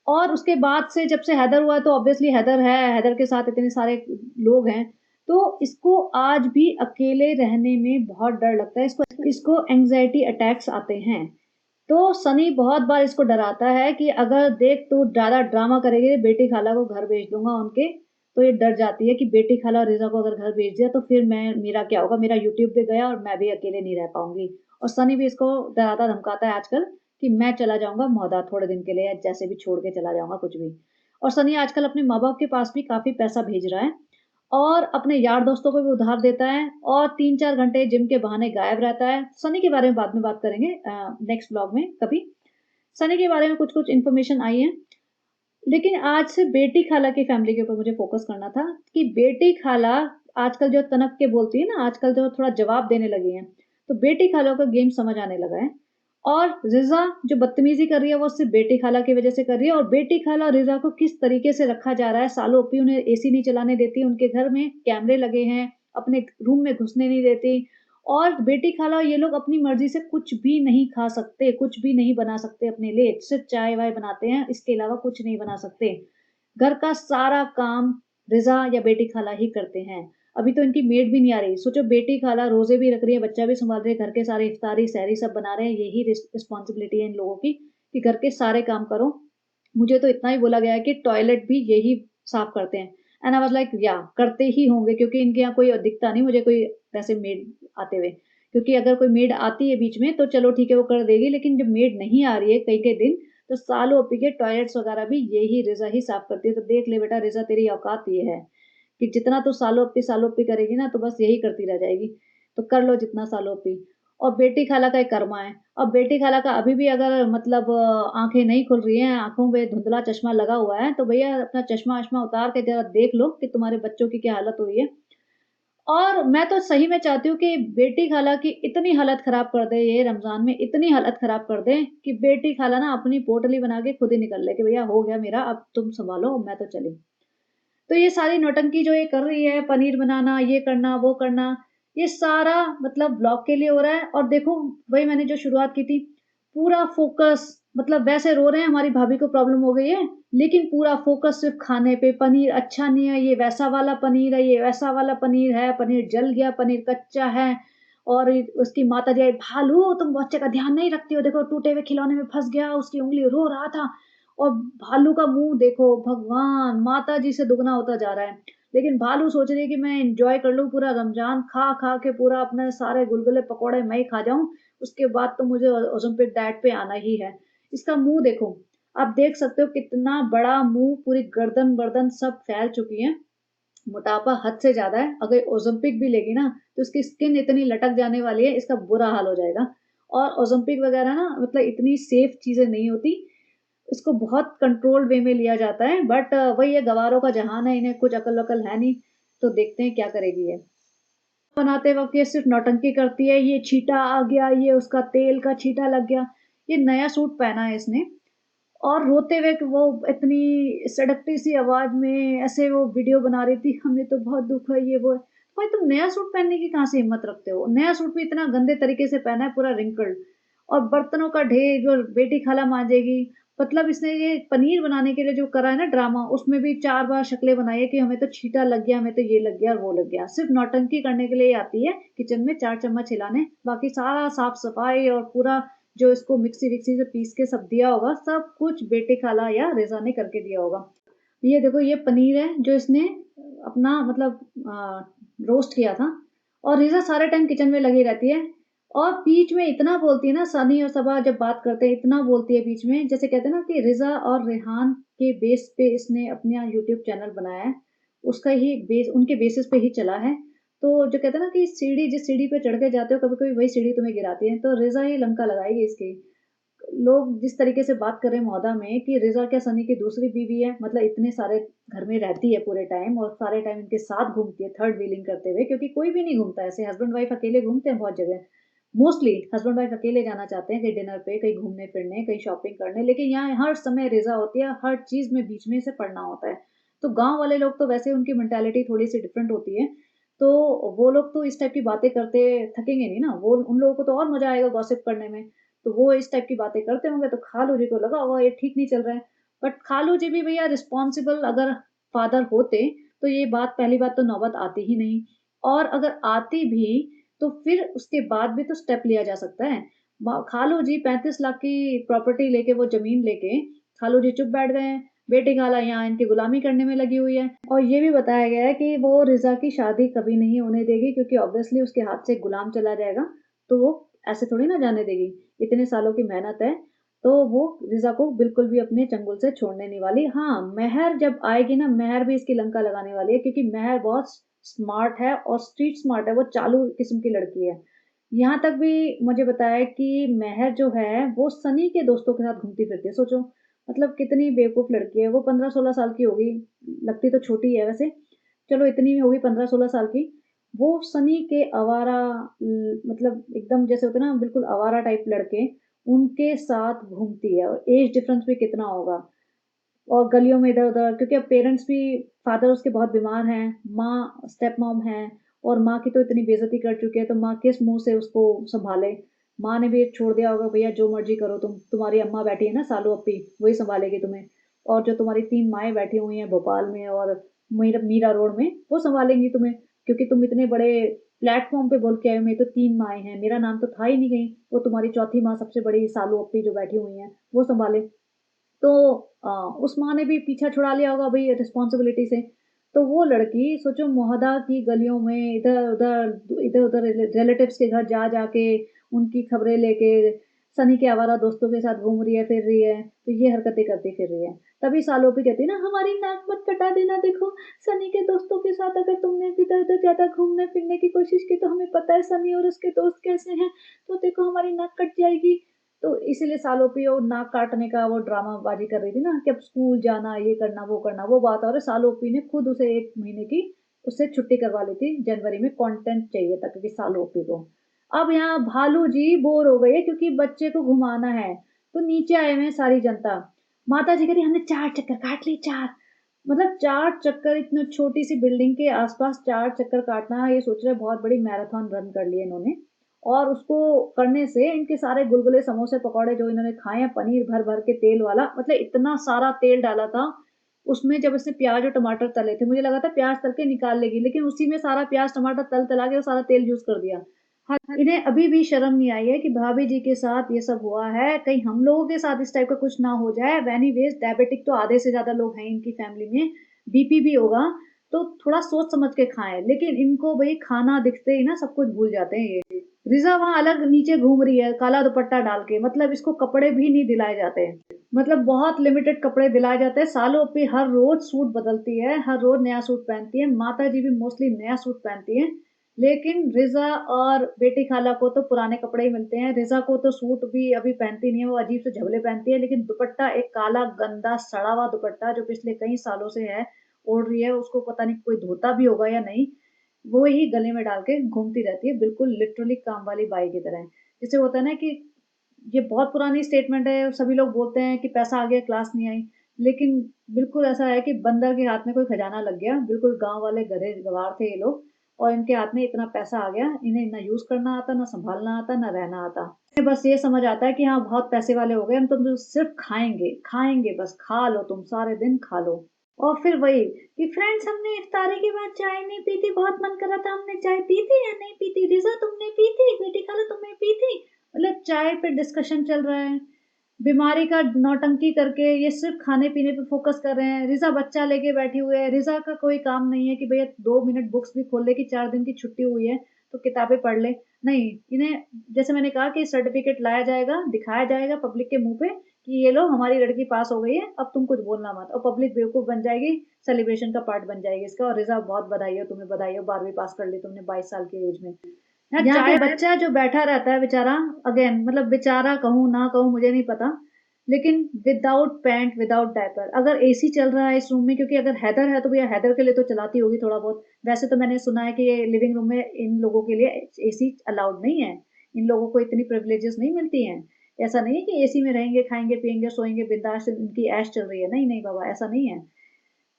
और उसके बाद से जब से हैदर हुआ तो ऑब्वियसली हैदर है, हैदर के साथ इतने सारे लोग हैं, तो इसको आज भी अकेले रहने में बहुत डर लगता है। इसको इसको एंग्जायटी अटैक्स आते हैं। तो सनी बहुत बार इसको डराता है कि अगर देख तू ज़्यादा ड्रामा करेगी बेटी खाला को घर भेज दूंगा उनके। तो ये डर जाती है कि बेटी खाला और रिजा को अगर घर भेज दिया तो फिर मेरा क्या होगा, मेरा यूट्यूब पे गया और मैं भी अकेले नहीं रह पाऊंगी। और सनी भी इसको डराता धमकाता है आजकल कि मैं चला जाऊंगा मौदा थोड़े दिन के लिए, या जैसे भी छोड़ के चला जाऊंगा कुछ भी। और सनी आजकल अपने माँ बाप के पास भी काफी पैसा भेज रहा है और अपने यार दोस्तों को भी उधार देता है और 3-4 घंटे जिम के बहाने गायब रहता है। सनी के बारे में बाद में बात करेंगे नेक्स्ट ब्लॉग में कभी। सनी के बारे में कुछ कुछ इन्फॉर्मेशन आई है। लेकिन आज से बेटी खाला की फैमिली के ऊपर मुझे फोकस करना था कि बेटी खाला आजकल जो तनक के बोलती है ना, आजकल जो थोड़ा जवाब देने लगी है, तो बेटी खाला का गेम समझ आने लगा है। और रिजा जो बदतमीजी कर रही है वो सिर्फ बेटी खाला की वजह से कर रही है। और बेटी खाला और रिजा को किस तरीके से रखा जा रहा है, सालों ओपी उन्हें एसी नहीं चलाने देती, उनके घर में कैमरे लगे हैं, अपने रूम में घुसने नहीं देती। और बेटी खाला ये लोग अपनी मर्जी से कुछ भी नहीं खा सकते, कुछ भी नहीं बना सकते अपने लिए, सिर्फ चाय वाय बनाते हैं, इसके अलावा कुछ नहीं बना सकते। घर का सारा काम रिजा या बेटी खाला ही करते हैं। अभी तो इनकी मेड भी नहीं आ रही। सोचो बेटी खाला रोजे भी रख रही है, बच्चा भी संभाल रही है, घर के सारे इफ्तारी सहरी सब बना रहे हैं। यही रिस्पॉन्सिबिलिटी है इन लोगों की कि घर के सारे काम करो। मुझे तो इतना ही बोला गया है कि टॉयलेट भी यही साफ करते हैं। एंड आई वाज लाइक या करते ही होंगे, क्योंकि इनके यहाँ कोई दिखता नहीं मुझे कोई वैसे मेड आते हुए। क्योंकि अगर कोई मेड आती है बीच में तो चलो ठीक है वो कर देगी, लेकिन जब मेड नहीं आ रही है कई कई दिन, तो सालों अपी के टॉयलेट्स वगैरह भी यही रिजा ही साफ करती है। तो देख ले बेटा रिजा, तेरी औकात ये है कि जितना तू सालों अपी करेगी ना तो बस यही करती रह जाएगी। तो कर लो जितना सालों अपी। और बेटी खाला का एक कर्मा है। और बेटी खाला का अभी भी अगर मतलब आंखें नहीं खुल रही हैं, आंखों पे धुंधला चश्मा लगा हुआ है, तो भैया अपना चश्मा वश्मा उतार के जरा देख लो कि तुम्हारे बच्चों की क्या हालत हुई है। और मैं तो सही में चाहती हूँ कि बेटी खाला की इतनी हालत खराब कर दे ये रमजान में, इतनी हालत खराब कर दे कि बेटी खाला ना अपनी पोटली बना के खुद ही निकल ले कि भैया हो गया मेरा, अब तुम संभालो, मैं तो चली। तो ये सारी नौटंकी जो ये कर रही है, पनीर बनाना, ये करना, वो करना, ये सारा मतलब ब्लॉग के लिए हो रहा है। और देखो वही मैंने जो शुरुआत की थी, पूरा फ़ोकस मतलब वैसे रो रहे हैं हमारी भाभी को प्रॉब्लम हो गई है, लेकिन पूरा फ़ोकस सिर्फ़ खाने पे, पनीर अच्छा नहीं है, ये वैसा वाला पनीर है, ये वैसा वाला पनीर है, पनीर जल गया, पनीर कच्चा है। और उसकी माताजी आई, "भालू तुम बच्चे का ध्यान नहीं रखती हो, देखो टूटे हुए खिलौने में फँस गया, उसकी उँगली रो रहा था।" और भालू का मुँह देखो, भगवान! माताजी से दुगना होता जा रहा है। लेकिन भालू सोच रही है कि मैं एन्जॉय कर लूँ पूरा रमज़ान, खा-खा के पूरा अपने सारे गुलगुले, पकौड़े मैं ही खा जाऊँ, उसके बाद तो मुझे ओलंपिक डाइट पे आना ही है। इसका मुँह देखो, आप देख सकते हो कितना बड़ा मुँह, पूरी गर्दन-वर्दन सब फैल चुकी है। मोटापा हद से ज़्यादा है, अगर ओज़ेम्पिक भी लेगी ना, तो इसकी स्किन इतनी लटक जाने वाली है, इसका बुरा हाल हो जाएगा। और ओज़ेम्पिक वगैरह ना मतलब इतनी सेफ चीज़ें नहीं होती, इसको बहुत कंट्रोल्ड वे में लिया जाता है, बट वही है, गँवारों का जहान है, इन्हें कुछ अकल-वकल है नहीं, तो देखते हैं क्या करेगी ये। बनाते वक़्त ये सिर्फ़ नौटंकी करती है, ये छींटा आ गया, ये उसका तेल का छींटा लग गया। ये नया सूट पहना है इसने, और रोते हुए कि वो इतनी सड़कती सी आवाज़ में ऐसे वो वीडियो बना रही थी, हमें तो बहुत दुःख है, ये वो है। भाई तुम नया सूट पहनने की कहाँ से हिम्मत रखते हो? नया सूट भी इतना गंदे तरीके से पहना है, पूरा रिंकल्ड, और बर्तनों का ढेर जो बेटी खाला मांजेगी। मतलब इसने ये पनीर बनाने के लिए जो करा है ना ड्रामा, उसमें भी 4 बार शक्लें बनाई है कि हमें तो छींटा लग गया, हमें तो ये लग गया और वो लग गया। सिर्फ़ नौटंकी करने के लिए ही आती है किचन में 4 चम्मच हिलाने, बाकी सारा साफ-सफाई और पूरा जो इसको मिक्सी-विक्सी से पीस के सब दिया होगा, सब कुछ बेटी खाला या रिज़ा ने करके दिया होगा। ये देखो, ये पनीर है जो इसने अपना मतलब रोस्ट किया था, और रिज़ा सारे टाइम किचन में लगी रहती है, और बीच में इतना बोलती है ना, सनी और सबा जब बात करते हैं इतना बोलती है बीच में, जैसे कहते हैं ना कि रिज़ा और रेहान के बेस पे इसने अपना यूट्यूब चैनल बनाया है, उसका ही बेस उनके बेसिस पे ही चला है। तो जो कहते हैं ना कि सीढ़ी जिस सीढ़ी पे चढ़ के जाते हो, कभी-कभी वही सीढ़ी तुम्हें गिराती है, तो रिज़ा ही लंका लगाएगी इसकी। लोग जिस तरीके से बात कर रहे हैं मोहल्ला में कि रिज़ा क्या सनी की दूसरी बीवी है, मतलब इतने सारे घर में रहती है पूरे टाइम, और सारे टाइम इनके साथ घूमती है थर्ड व्हीलिंग करते हुए, क्योंकि कोई भी नहीं घूमता ऐसे, हस्बैंड वाइफ अकेले घूमते हैं बहुत जगह। मोस्टली हस्बैंड वाइफ अकेले जाना चाहते हैं कहीं डिनर पे, कहीं घूमने-फिरने, कहीं शॉपिंग करने, लेकिन यहाँ हर समय रिज़ा होती है, हर चीज़ में बीच में से पड़ना होता है। तो गाँव वाले लोग तो वैसे उनकी मेंटालिटी थोड़ी-सी डिफरेंट होती है, तो वो लोग तो इस टाइप की बातें करते थकेंगे नहीं ना, वो उन लोगों को तो और मज़ा आएगा गॉसिप करने में। तो वो इस टाइप की बातें करते होंगे, तो खालू जी को लगा होगा ये ठीक नहीं चल रहा है। बट खालू जी भी भैया रिस्पॉन्सिबल अगर फादर होते, तो ये बात, पहली बात तो नौबत आती ही नहीं, और अगर आती भी, तो फिर उसके बाद भी तो स्टेप लिया जा सकता है। खालू जी 35 लाख की प्रॉपर्टी लेके, वो ज़मीन लेके, खालू जी चुप बैठ गए हैं। बेटी खाला यहाँ इनकी गुलामी करने में लगी हुई है, और ये भी बताया गया है कि वो रिज़ा की शादी कभी नहीं होने देगी, क्योंकि ऑब्वियसली उसके हाथ से गुलाम चला जाएगा, तो वो ऐसे थोड़ी ना जाने देगी। इतने सालों की मेहनत है, तो वो रिज़ा को बिल्कुल भी अपने चंगुल से छोड़ने नहीं वाली। हाँ, मेहर जब आएगी ना, मेहर भी इसकी लंका लगाने वाली है, क्योंकि मेहर बहुत स्मार्ट है और स्ट्रीट स्मार्ट है, वो चालू किस्म की लड़की है। यहाँ तक भी मुझे बताया है कि मेहर जो है, वो सनी के दोस्तों के साथ घूमती-फिरती है, सोचो! मतलब कितनी बेवकूफ़ लड़की है, वो 15-16 साल की होगी, लगती तो छोटी है वैसे, चलो इतनी ही होगी 15-16 साल की। वो सनी के आवारा मतलब एकदम जैसे होते हैं ना बिल्कुल आवारा टाइप लड़के, उनके साथ घूमती है, और एज डिफरेंस भी कितना होगा, और गलियों में इधर-उधर, क्योंकि अब पेरेंट्स भी, फादर उसके बहुत बीमार हैं, माँ स्टेप मॉम है, और माँ की तो इतनी बेइज़्ज़ती कर चुके हैं, तो माँ किस मुँह से उसको सँभाले? माँ ने भी छोड़ दिया होगा, भैया जो मर्ज़ी करो तुम, तुम्हारी अम्मा बैठी है ना सालू अप्पी, वही सँभालेगी तुम्हें, और जो तुम्हारी 3 माएँ बैठी हुई हैं भोपाल में और मीरा रोड में, वो सँभालेंगी तुम्हें, क्योंकि तुम इतने बड़े प्लेटफ़ॉर्म पे बोल के आए हो, मेरी तो 3 माएँ हैं, मेरा नाम तो था ही नहीं कहीं, वो तुम्हारी चौथी माँ सबसे बड़ी सालू अप्पी जो बैठी हुई हैं, वो सँभाले। तो अ, उस माँ ने भी पीछा छुड़ा लिया होगा भई रिस्पॉन्सिबिलिटी से। तो वो लड़की सोचो, मोहल्ला की गलियों में इधर-उधर रिलेटिव्स के घर जा-जा के उनकी खबरें लेके सनी के आवारा दोस्तों के साथ घूम रही है, फिर रही है, तो ये हरकतें करती फिर रही है। तभी सालों कहती है ना, हमारी नाक मत कटा देना, देखो सनी के दोस्तों के साथ अगर तुमने इधर-उधर ज़्यादा घूमने-फिरने की कोशिश की, तो हमें पता है सनी और उसके दोस्त कैसे हैं, तो देखो हमारी नाक कट जाएगी। तो इसीलिए सालों पे वो नाक काटने का वो ड्रामाबाजी कर रही थी ना कि अब स्कूल जाना, ये करना, वो बात, और सालोपी ने खुद उसे 1 महीने की उससे छुट्टी करवा ली थी जनवरी में, कंटेंट चाहिए था क्योंकि सालोपी को। अब यहाँ भालू जी बोर हो गए क्योंकि बच्चे को घुमाना है, तो नीचे आए हुए हैं सारी जनता। माताजी कह रही हमने 4 चक्कर काट लिए, 4, मतलब 4 चक्कर, इतनी छोटी-सी बिल्डिंग के आस-पास 4 चक्कर काटना, ये सोच रहे हैं बहुत बड़ी मैराथन रन कर ली है इन्होंने। और उसको करने से इनके सारे गुलगुले, समोसे, पकौड़े जो इन्होंने खाए हैं, पनीर भर-भर के तेल वाला, मतलब इतना सारा तेल डाला था, उसमें जब इसने प्याज़ और टमाटर तले थे, मुझे लगा था प्याज़ तल के निकाल लेगी, लेकिन उसी में सारा प्याज़, टमाटर तल-तला के वो सारा तेल यूज़ कर दिया। हाँ, इन्हें अभी भी शर्म नहीं आई है कि भाभी जी के साथ ये सब हुआ है, कहीं हम लोगों के साथ इस टाइप का कुछ ना हो जाए। एनीवेज़ डायबिटिक तो आधे से ज़्यादा लोग हैं इनकी फैमिली में, बीपी भी होगा, तो थोड़ा सोच समझ के खाएँ, लेकिन इनको भई खाना दिखते ही ना सब कुछ भूल जाते हैं ये। रिज़ा वहाँ अलग नीचे घूम रही है, काला दुपट्टा डाल के, मतलब इसको कपड़े भी नहीं दिलाए जाते हैं। मतलब बहुत लिमिटेड कपड़े दिलाए जाते हैं, सालों पे हर रोज़ सूट बदलती है, हर रोज़ नया सूट पहनती है, माताजी भी मोस्टली नया सूट पहनती हैं। लेकिन रिज़ा और बेटी खाला को तो पुराने कपड़े ही मिलते हैं। रिज़ा को तो सूट भी अभी पहनती नहीं है, वो अजीब से झबले पहनती है, लेकिन दुपट्टा एक काला गंदा सड़ा हुआ दुपट्टा जो पिछले कई सालों से है, ओढ़ रही है, उसको पता नहीं कोई धोता भी होगा या नहीं, वो ही गले में डाल के घूमती रहती है, बिल्कुल लिटरली काम वाली बाई की तरह। जैसे होता है ना कि ये बहुत पुरानी स्टेटमेंट है, सभी लोग बोलते हैं कि पैसा आ गया, क्लास नहीं आई, लेकिन बिल्कुल ऐसा है कि बंदर के हाथ में कोई खजाना लग गया, बिल्कुल गाँव वाले गधे गँवार थे ये लोग और इनके हाथ में इतना पैसा आ गया, इन्हें ना यूज़ करना आता, ना सँभालना आता, ना रहना आता। इन्हें बस ये समझ आता है कि हाँ, बहुत पैसे वाले हो गए, हम तो सिर्फ़ खाएँगे, खाएँगे बस, खा लो तुम, सारे दिन खा लो। और फिर वही कि फ्रेंड्स हमने इफ्तारी के बाद चाय नहीं पी थी, बहुत मन कर रहा था, हमने चाय पी थी या नहीं पी थी? रिज़ा तुमने पी थी? बेटी खाला तुमने पी थी? मतलब चाय पे डिस्कशन चल रहा है। बीमारी का नौटंकी करके ये सिर्फ़ खाने-पीने पे फ़ोकस कर रहे हैं। रिज़ा बच्चा लेके बैठी हुई है। रिज़ा का कोई काम नहीं है कि भैया 2 मिनट बुक्स भी खोल ले कि 4 दिन की छुट्टी हुई है, तो किताबें पढ़ ले। नहीं, इन्हें जैसे मैंने कहा कि सर्टिफ़िकेट लाया जाएगा, दिखाया जाएगा पब्लिक के मुँह पे कि ये लो हमारी लड़की पास हो गई है, अब तुम कुछ बोलना मत और पब्लिक बेवकूफ़ बन जाएगी, सेलिब्रेशन का पार्ट बन जाएगी इसका और रिज़ा बहुत बधाई हो तुम्हें, बधाई हो 12वीं पास कर ली तुमने 22 साल की एज में। यहाँ पे बच्चा जो बैठा रहता है बेचारा, अगेन मतलब बेचारा कहूँ ना कहूँ मुझे नहीं पता, लेकिन विदाउट पैंट, विदाउट डायपर, अगर एसी चल रहा है इस रूम में, क्योंकि अगर हैदर है तो भैया हैदर के लिए तो चलाती होगी थोड़ा बहुत। वैसे तो मैंने सुना है कि ये लिविंग रूम में इन लोगों के लिए एसी अलाउड नहीं है, इन लोगों को इतनी प्रिविलेजेस नहीं मिलती हैं। ऐसा नहीं है कि एसी में रहेंगे, खाएंगे, पिएंगे, सोएंगे, बिंदास इनकी ऐश चल रही है, नहीं नहीं बाबा, ऐसा नहीं है।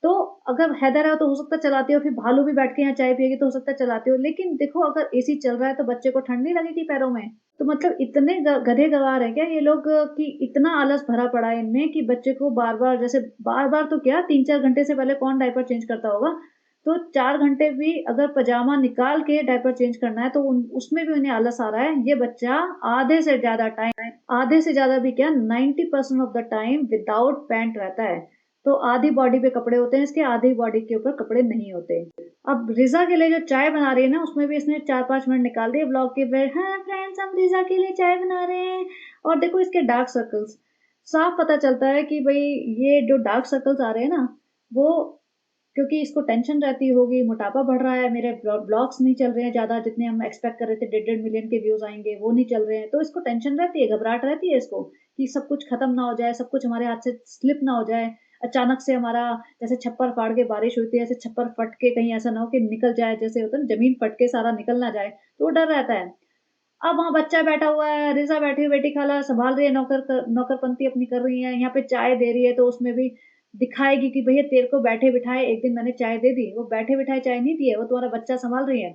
तो अगर हैदर है तो हो सकता है चलाते हो, फिर भालू भी बैठ के यहाँ चाय पिएगी तो हो सकता है चलाते हो, लेकिन देखो अगर एसी चल रहा है तो बच्चे को ठंड नहीं लगेगी पैरों में? तो मतलब इतने गधे गवार हैं क्या ये लोग कि इतना आलस भरा पड़ा है इनमें कि बच्चे को बार-बार, जैसे बार-बार तो क्या 3-4 घंटे से पहले कौन डायपर चेंज करता होगा? तो 4 घंटे भी अगर पजामा निकाल के डायपर चेंज करना है तो उसमें भी उन्हें आलस आ रहा है। ये बच्चा आधे से ज़्यादा भी क्या 90% of the time without pant रहता है। तो आधी बॉडी पे कपड़े होते हैं इसके, आधी बॉडी के ऊपर कपड़े नहीं होते। अब रिज़ा के लिए जो चाय बना रही है ना, उसमें भी इसने 4-5 मिनट निकाल दिए ब्लॉग के फिर, हाँ फ्रेंड्स हम रिज़ा के लिए चाय बना रहे हैं और देखो इसके डार्क सर्कल्स। साफ पता चलता है कि भई ये जो डार्क सर्कल्स आ रहे हैं ना, वो क्योंकि इसको टेंशन रहती होगी, मोटापा बढ़ रहा है, मेरे ब्लॉग्स नहीं चल रहे हैं ज़्यादा, जितने हम एक्सपेक्ट कर रहे थे, डेढ़ मिलियन के व्यूज़ आएँगे, वो नहीं चल रहे हैं। तो इसको टेंशन रहती है, घबराहट रहती है इसको कि सब कुछ खत्म ना हो जाए, सब कुछ हमारे हाथ से स्लिप ना हो जाए। अचानक से हमारा जैसे छप्पर फाड़ के बारिश हुई थी, ऐसे छप्पर फट के कहीं ऐसा ना हो कि निकल जाए, जैसे होता है ना ज़मीन फट के सारा निकल ना जाए, तो वो डर रहता है। अब वहाँ बच्चा बैठा हुआ है, रिज़ा बैठी है, बेटी खाला सँभाल रही है, नौकरपंती अपनी कर रही है, यहाँ पे चाय दे रही है तो उसमें भी दिखाएगी कि भैया तेरे को बैठे-बिठाए एक दिन मैंने चाय दे दी, वो बैठे-बिठाए चाय नहीं दी है, वो तुम्हारा बच्चा सँभाल रही है।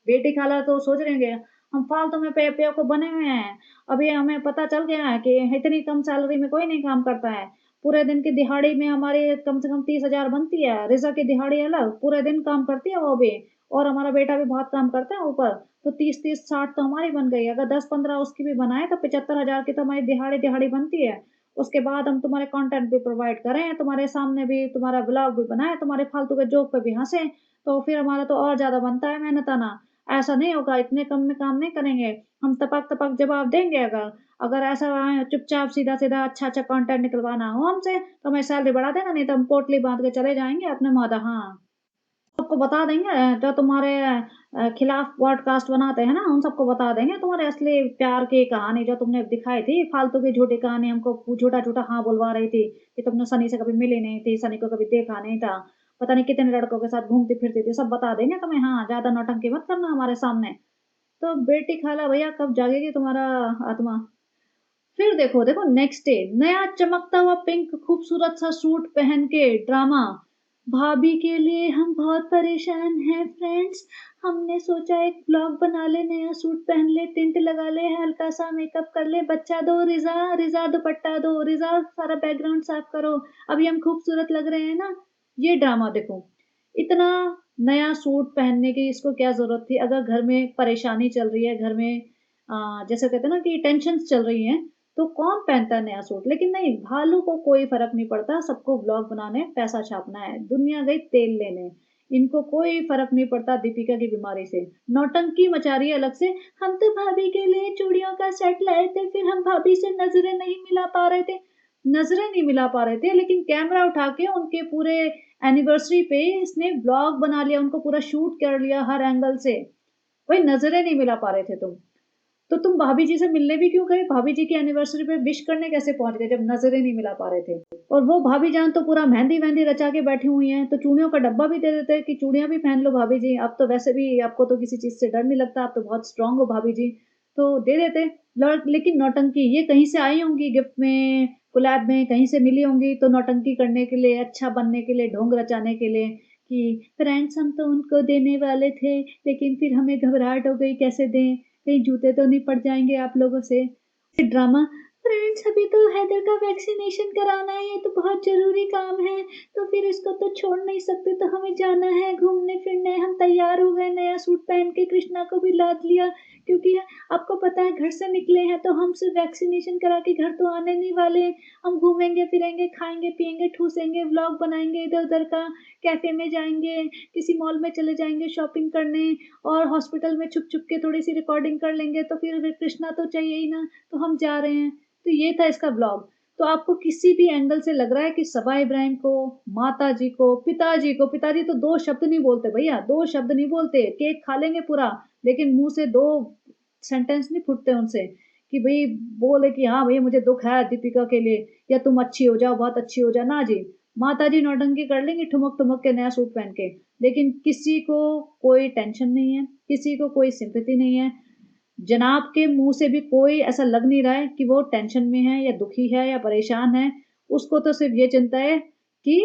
बेटी खाला तो सोच रहे होंगे, हम फालतू में बेवकूफ़ बने हुए हैं, अभी हमें पता चल गया है कि इतनी कम सैलरी में कोई नहीं काम करता है। पूरे दिन की दिहाड़ी में हमारी कम से कम 30,000 बनती है, रिज़ा की दिहाड़ी अलग, पूरे दिन काम करती है वो भी और हमारा बेटा भी बहुत काम करता है ऊपर। तो 30-30 60 तो हमारी बन गई। अगर 10-15 उसकी भी बनाए तो 75,000 की तो हमारी दिहाड़ी-दिहाड़ी बनती है। उसके बाद हम तुम्हारे कंटेंट भी प्रोवाइड करें, तुम्हारे सामने भी तुम्हारा व्लॉग भी बनाएँ, तुम्हारे फालतू के जोक पे भी हँसें, तो फिर हमारा तो और ज़्यादा बनता है मेहनताना। ऐसा नहीं होगा, इतने कम में काम नहीं करेंगे। हम टपक-टपक जवाब देंगे अगर। अगर ऐसा चुपचाप सीधा-सीधा अच्छा-अच्छा कंटेंट निकलवाना हो हमसे, तो हमें सैलरी बढ़ा देना, नहीं तो हम पोटली बाँध के चले जाएँगे अपने मादा हाँ। सबको बता देंगे जो तुम्हारे खिलाफ पॉडकास्ट बनाते हैं ना, उन सबको बता देंगे तुम्हारे असली प्यार की कहानी जो तुमने दिखाई थी, फालतू की झूठी कहानी हमको झूठा-झूठा हाँ बुलवा रही थी कि तुमने सनी से कभी मिली नहीं थी, सनी को कभी देखा नहीं था, पता नहीं कितने लड़कों के साथ घूमती-फिरती थी, सब बता देंगे तुम्हें हाँ, ज़्यादा नौटंकी मत करना हमारे सामने। तो बेटी खाला भैया कब जागेगी तुम्हारा आत्मा? फिर देखो नेक्स्ट डे नया चमकता हुआ पिंक खूबसूरत सा सूट पहन के ड्रामा। भाभी के लिए हम बहुत परेशान हैं फ्रेंड्स। हमने सोचा एक ब्लॉग बना ले, नया सूट पहन ले, टिंट लगा ले, हल्का सा मेकअप कर ले, बच्चा दो रिजा, रिजा दुपट्टा दो, रिजा सारा बैकग्राउंड साफ करो, अभी हम खूबसूरत लग रहे हैं ना। ये ड्रामा देखो, इतना नया सूट पहनने की इसको क्या ज़रूरत थी? अगर घर में परेशानी चल रही है, घर में जैसे कहते हैं ना कि टेंशन्स चल रही हैं, तो कौन पहनता है नया सूट? लेकिन नहीं, भालू को कोई फ़र्क नहीं पड़ता, सबको व्लॉग बनाने, पैसा छापना है। दुनिया गई तेल लेने, इनको कोई फ़र्क नहीं पड़ता दीपिका की बीमारी से। नौटंकी मचा रही है अलग से, हम तो भाभी के लिए चूड़ियों का सेट लाए थे, फिर हम भाभी से नज़रें नहीं मिला पा रहे थे। नज़रें नहीं मिला पा रहे थे, लेकिन कैमरा उठा के उनके पूरे एनिवर्सरी पे इसने व्लॉग बना लिया, उनको पूरा शूट कर लिया हर एंगल से। भाई नज़रें नहीं मिला पा रहे थे तुम। तो तुम भाभी जी से मिलने भी क्यों गए? भाभी जी की एनिवर्सरी पे विश करने कैसे पहुँच गए जब नज़रें नहीं मिला पा रहे थे? और वो भाभी जान तो पूरा मेहंदी-वेहंदी रचा के बैठी हुई हैं, तो चूड़ियों का डब्बा भी दे देते कि चूड़ियाँ भी पहन लो भाभी जी, अब तो वैसे भी आपको तो किसी चीज़ से डर नहीं लगता, आप तो बहुत स्ट्रॉन्ग हो भाभी जी, तो दे देते। लेकिन नौटंकी ये कहीं से आई होंगी गिफ्ट में, कोलैब में कहीं से मिली होंगी, तो नौटंकी करने के लिए, अच्छा बनने के लिए, ढोंग रचाने के लिए कि फ्रेंड्स हम तो उनको देने वाले थे, लेकिन फिर हमें घबराहट हो गई कैसे दें? कहीं जूते तो नहीं पड़ जाएँगे आप लोगों से। फिर ड्रामा, फ्रेंड्स अभी तो हैदर का वैक्सीनेशन कराना है, ये तो बहुत ज़रूरी काम है, तो फिर इसको तो छोड़ नहीं सकते, तो हमें जाना है घूमने-फिरने, हम तैयार हो गए, नया सूट पहन के कृष्णा को भी लाद लिया, क्योंकि आपको पता है घर से निकले हैं तो हम सिर्फ वैक्सीनेशन करा के घर तो आने नहीं वाले, हम घूमेंगे-फिरेंगे, खाएँगे-पिएँगे, ठूसेंगे, व्लॉग बनाएँगे इधर-उधर का, कैफ़े में जाएँगे, किसी मॉल में चले जाएँगे शॉपिंग करने और हॉस्पिटल में छुप-छुप के थोड़ी-सी रिकॉर्डिंग कर लेंगे, तो फिर कृष्णा तो चाहिए ही ना, तो हम जा रहे हैं। तो ये था इसका ब्लॉग। तो आपको किसी भी एंगल से लग रहा है कि सबा इब्राहिम को, माताजी को, पिताजी तो 2 शब्द नहीं बोलते भैया, 2 शब्द नहीं बोलते, केक खा लेंगे पूरा, लेकिन मुँह से 2 सेंटेंस नहीं फूटते उनसे कि भई बोले कि हाँ भई मुझे दुःख है दीपिका के लिए या तुम अच्छी हो जाओ, बहुत अच्छी हो जाओ, ना जी। माताजी नौटंकी कर लेंगी ठुमक-ठुमक के नया सूट पहन के, लेकिन किसी को कोई टेंशन नहीं है, किसी को कोई सिम्पैथी नहीं है। जनाब के मुँह से भी कोई ऐसा लग नहीं रहा है कि वो टेंशन में है या दुखी है या परेशान है। उसको तो सिर्फ़ ये चिंता है कि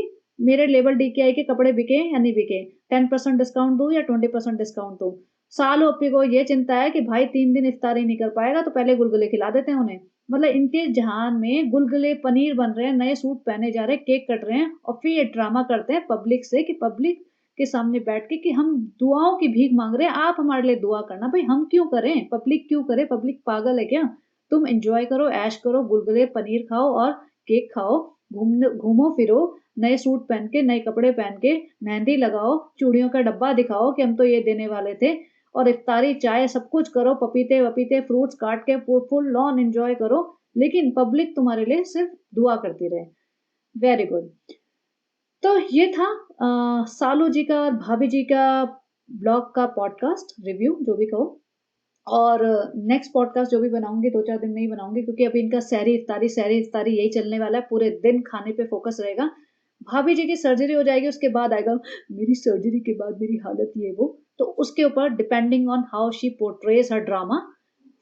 मेरे लेबल डीकेआई के कपड़े बिके या नहीं बिके, 10% डिस्काउंट दूँ या 20% डिस्काउंट दूँ। सालों ओप्पी को ये चिंता है कि भाई 3 दिन इफ्तारी नहीं कर पाएगा तो पहले गुलगुले खिला देते हैं उन्हें। मतलब इनके जहान में गुलगुले, पनीर बन रहे हैं, नए सूट पहने जा रहे हैं, केक कट रहे हैं और फिर ये ड्रामा करते हैं पब्लिक से कि पब्लिक के सामने बैठ के कि हम दुआओं की भीख माँग रहे हैं, आप हमारे लिए दुआ करना। भई हम क्यों करें? पब्लिक क्यों करे? पब्लिक पागल है क्या? तुम एन्जॉय करो, ऐश करो, गुलगुले, पनीर खाओ और केक खाओ, घूमो-फिरो, नए सूट पहन के, नए कपड़े पहन के, मेहंदी लगाओ, चूड़ियों का डब्बा दिखाओ कि हम तो ये देने वाले थे और इफ्तारी, चाय सब कुछ करो, पपीते-वपीते, फ्रूट्स काट के फुल ऑन एन्जॉय करो, लेकिन पब्लिक तुम्हारे लिए सिर्फ़ दुआ करती रहे। Very good. तो ये था सालू जी का और भाभी जी का ब्लॉग का पॉडकास्ट रिव्यू जो भी कहो और नेक्स्ट पॉडकास्ट जो भी बनाऊँगी 2-4 दिन में ही बनाऊँगी क्योंकि अभी इनका सहरी-इफ्तारी यही चलने वाला है, पूरे दिन खाने पे फ़ोकस रहेगा। भाभी जी की सर्जरी हो जाएगी उसके बाद आएगा मेरी सर्जरी के बाद मेरी हालत ये वो, तो उसके ऊपर depending on how she portrays her drama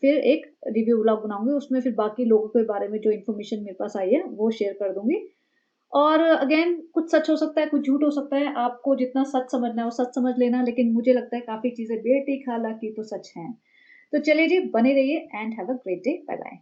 फिर एक रिव्यू व्लॉग बनाऊँगी उसमें फिर बाकी लोगों के बारे में जो इन्फॉर्मेशन मेरे पास आई है वो शेयर कर दूँगी। और अगेन कुछ सच हो सकता है, कुछ झूठ हो सकता है, आपको जितना सच समझना है वो सच समझ लेना, लेकिन मुझे लगता है काफ़ी चीज़ें बेटी खाला की तो सच हैं। तो चलिए जी, बने रहिए and have a great day. Bye bye.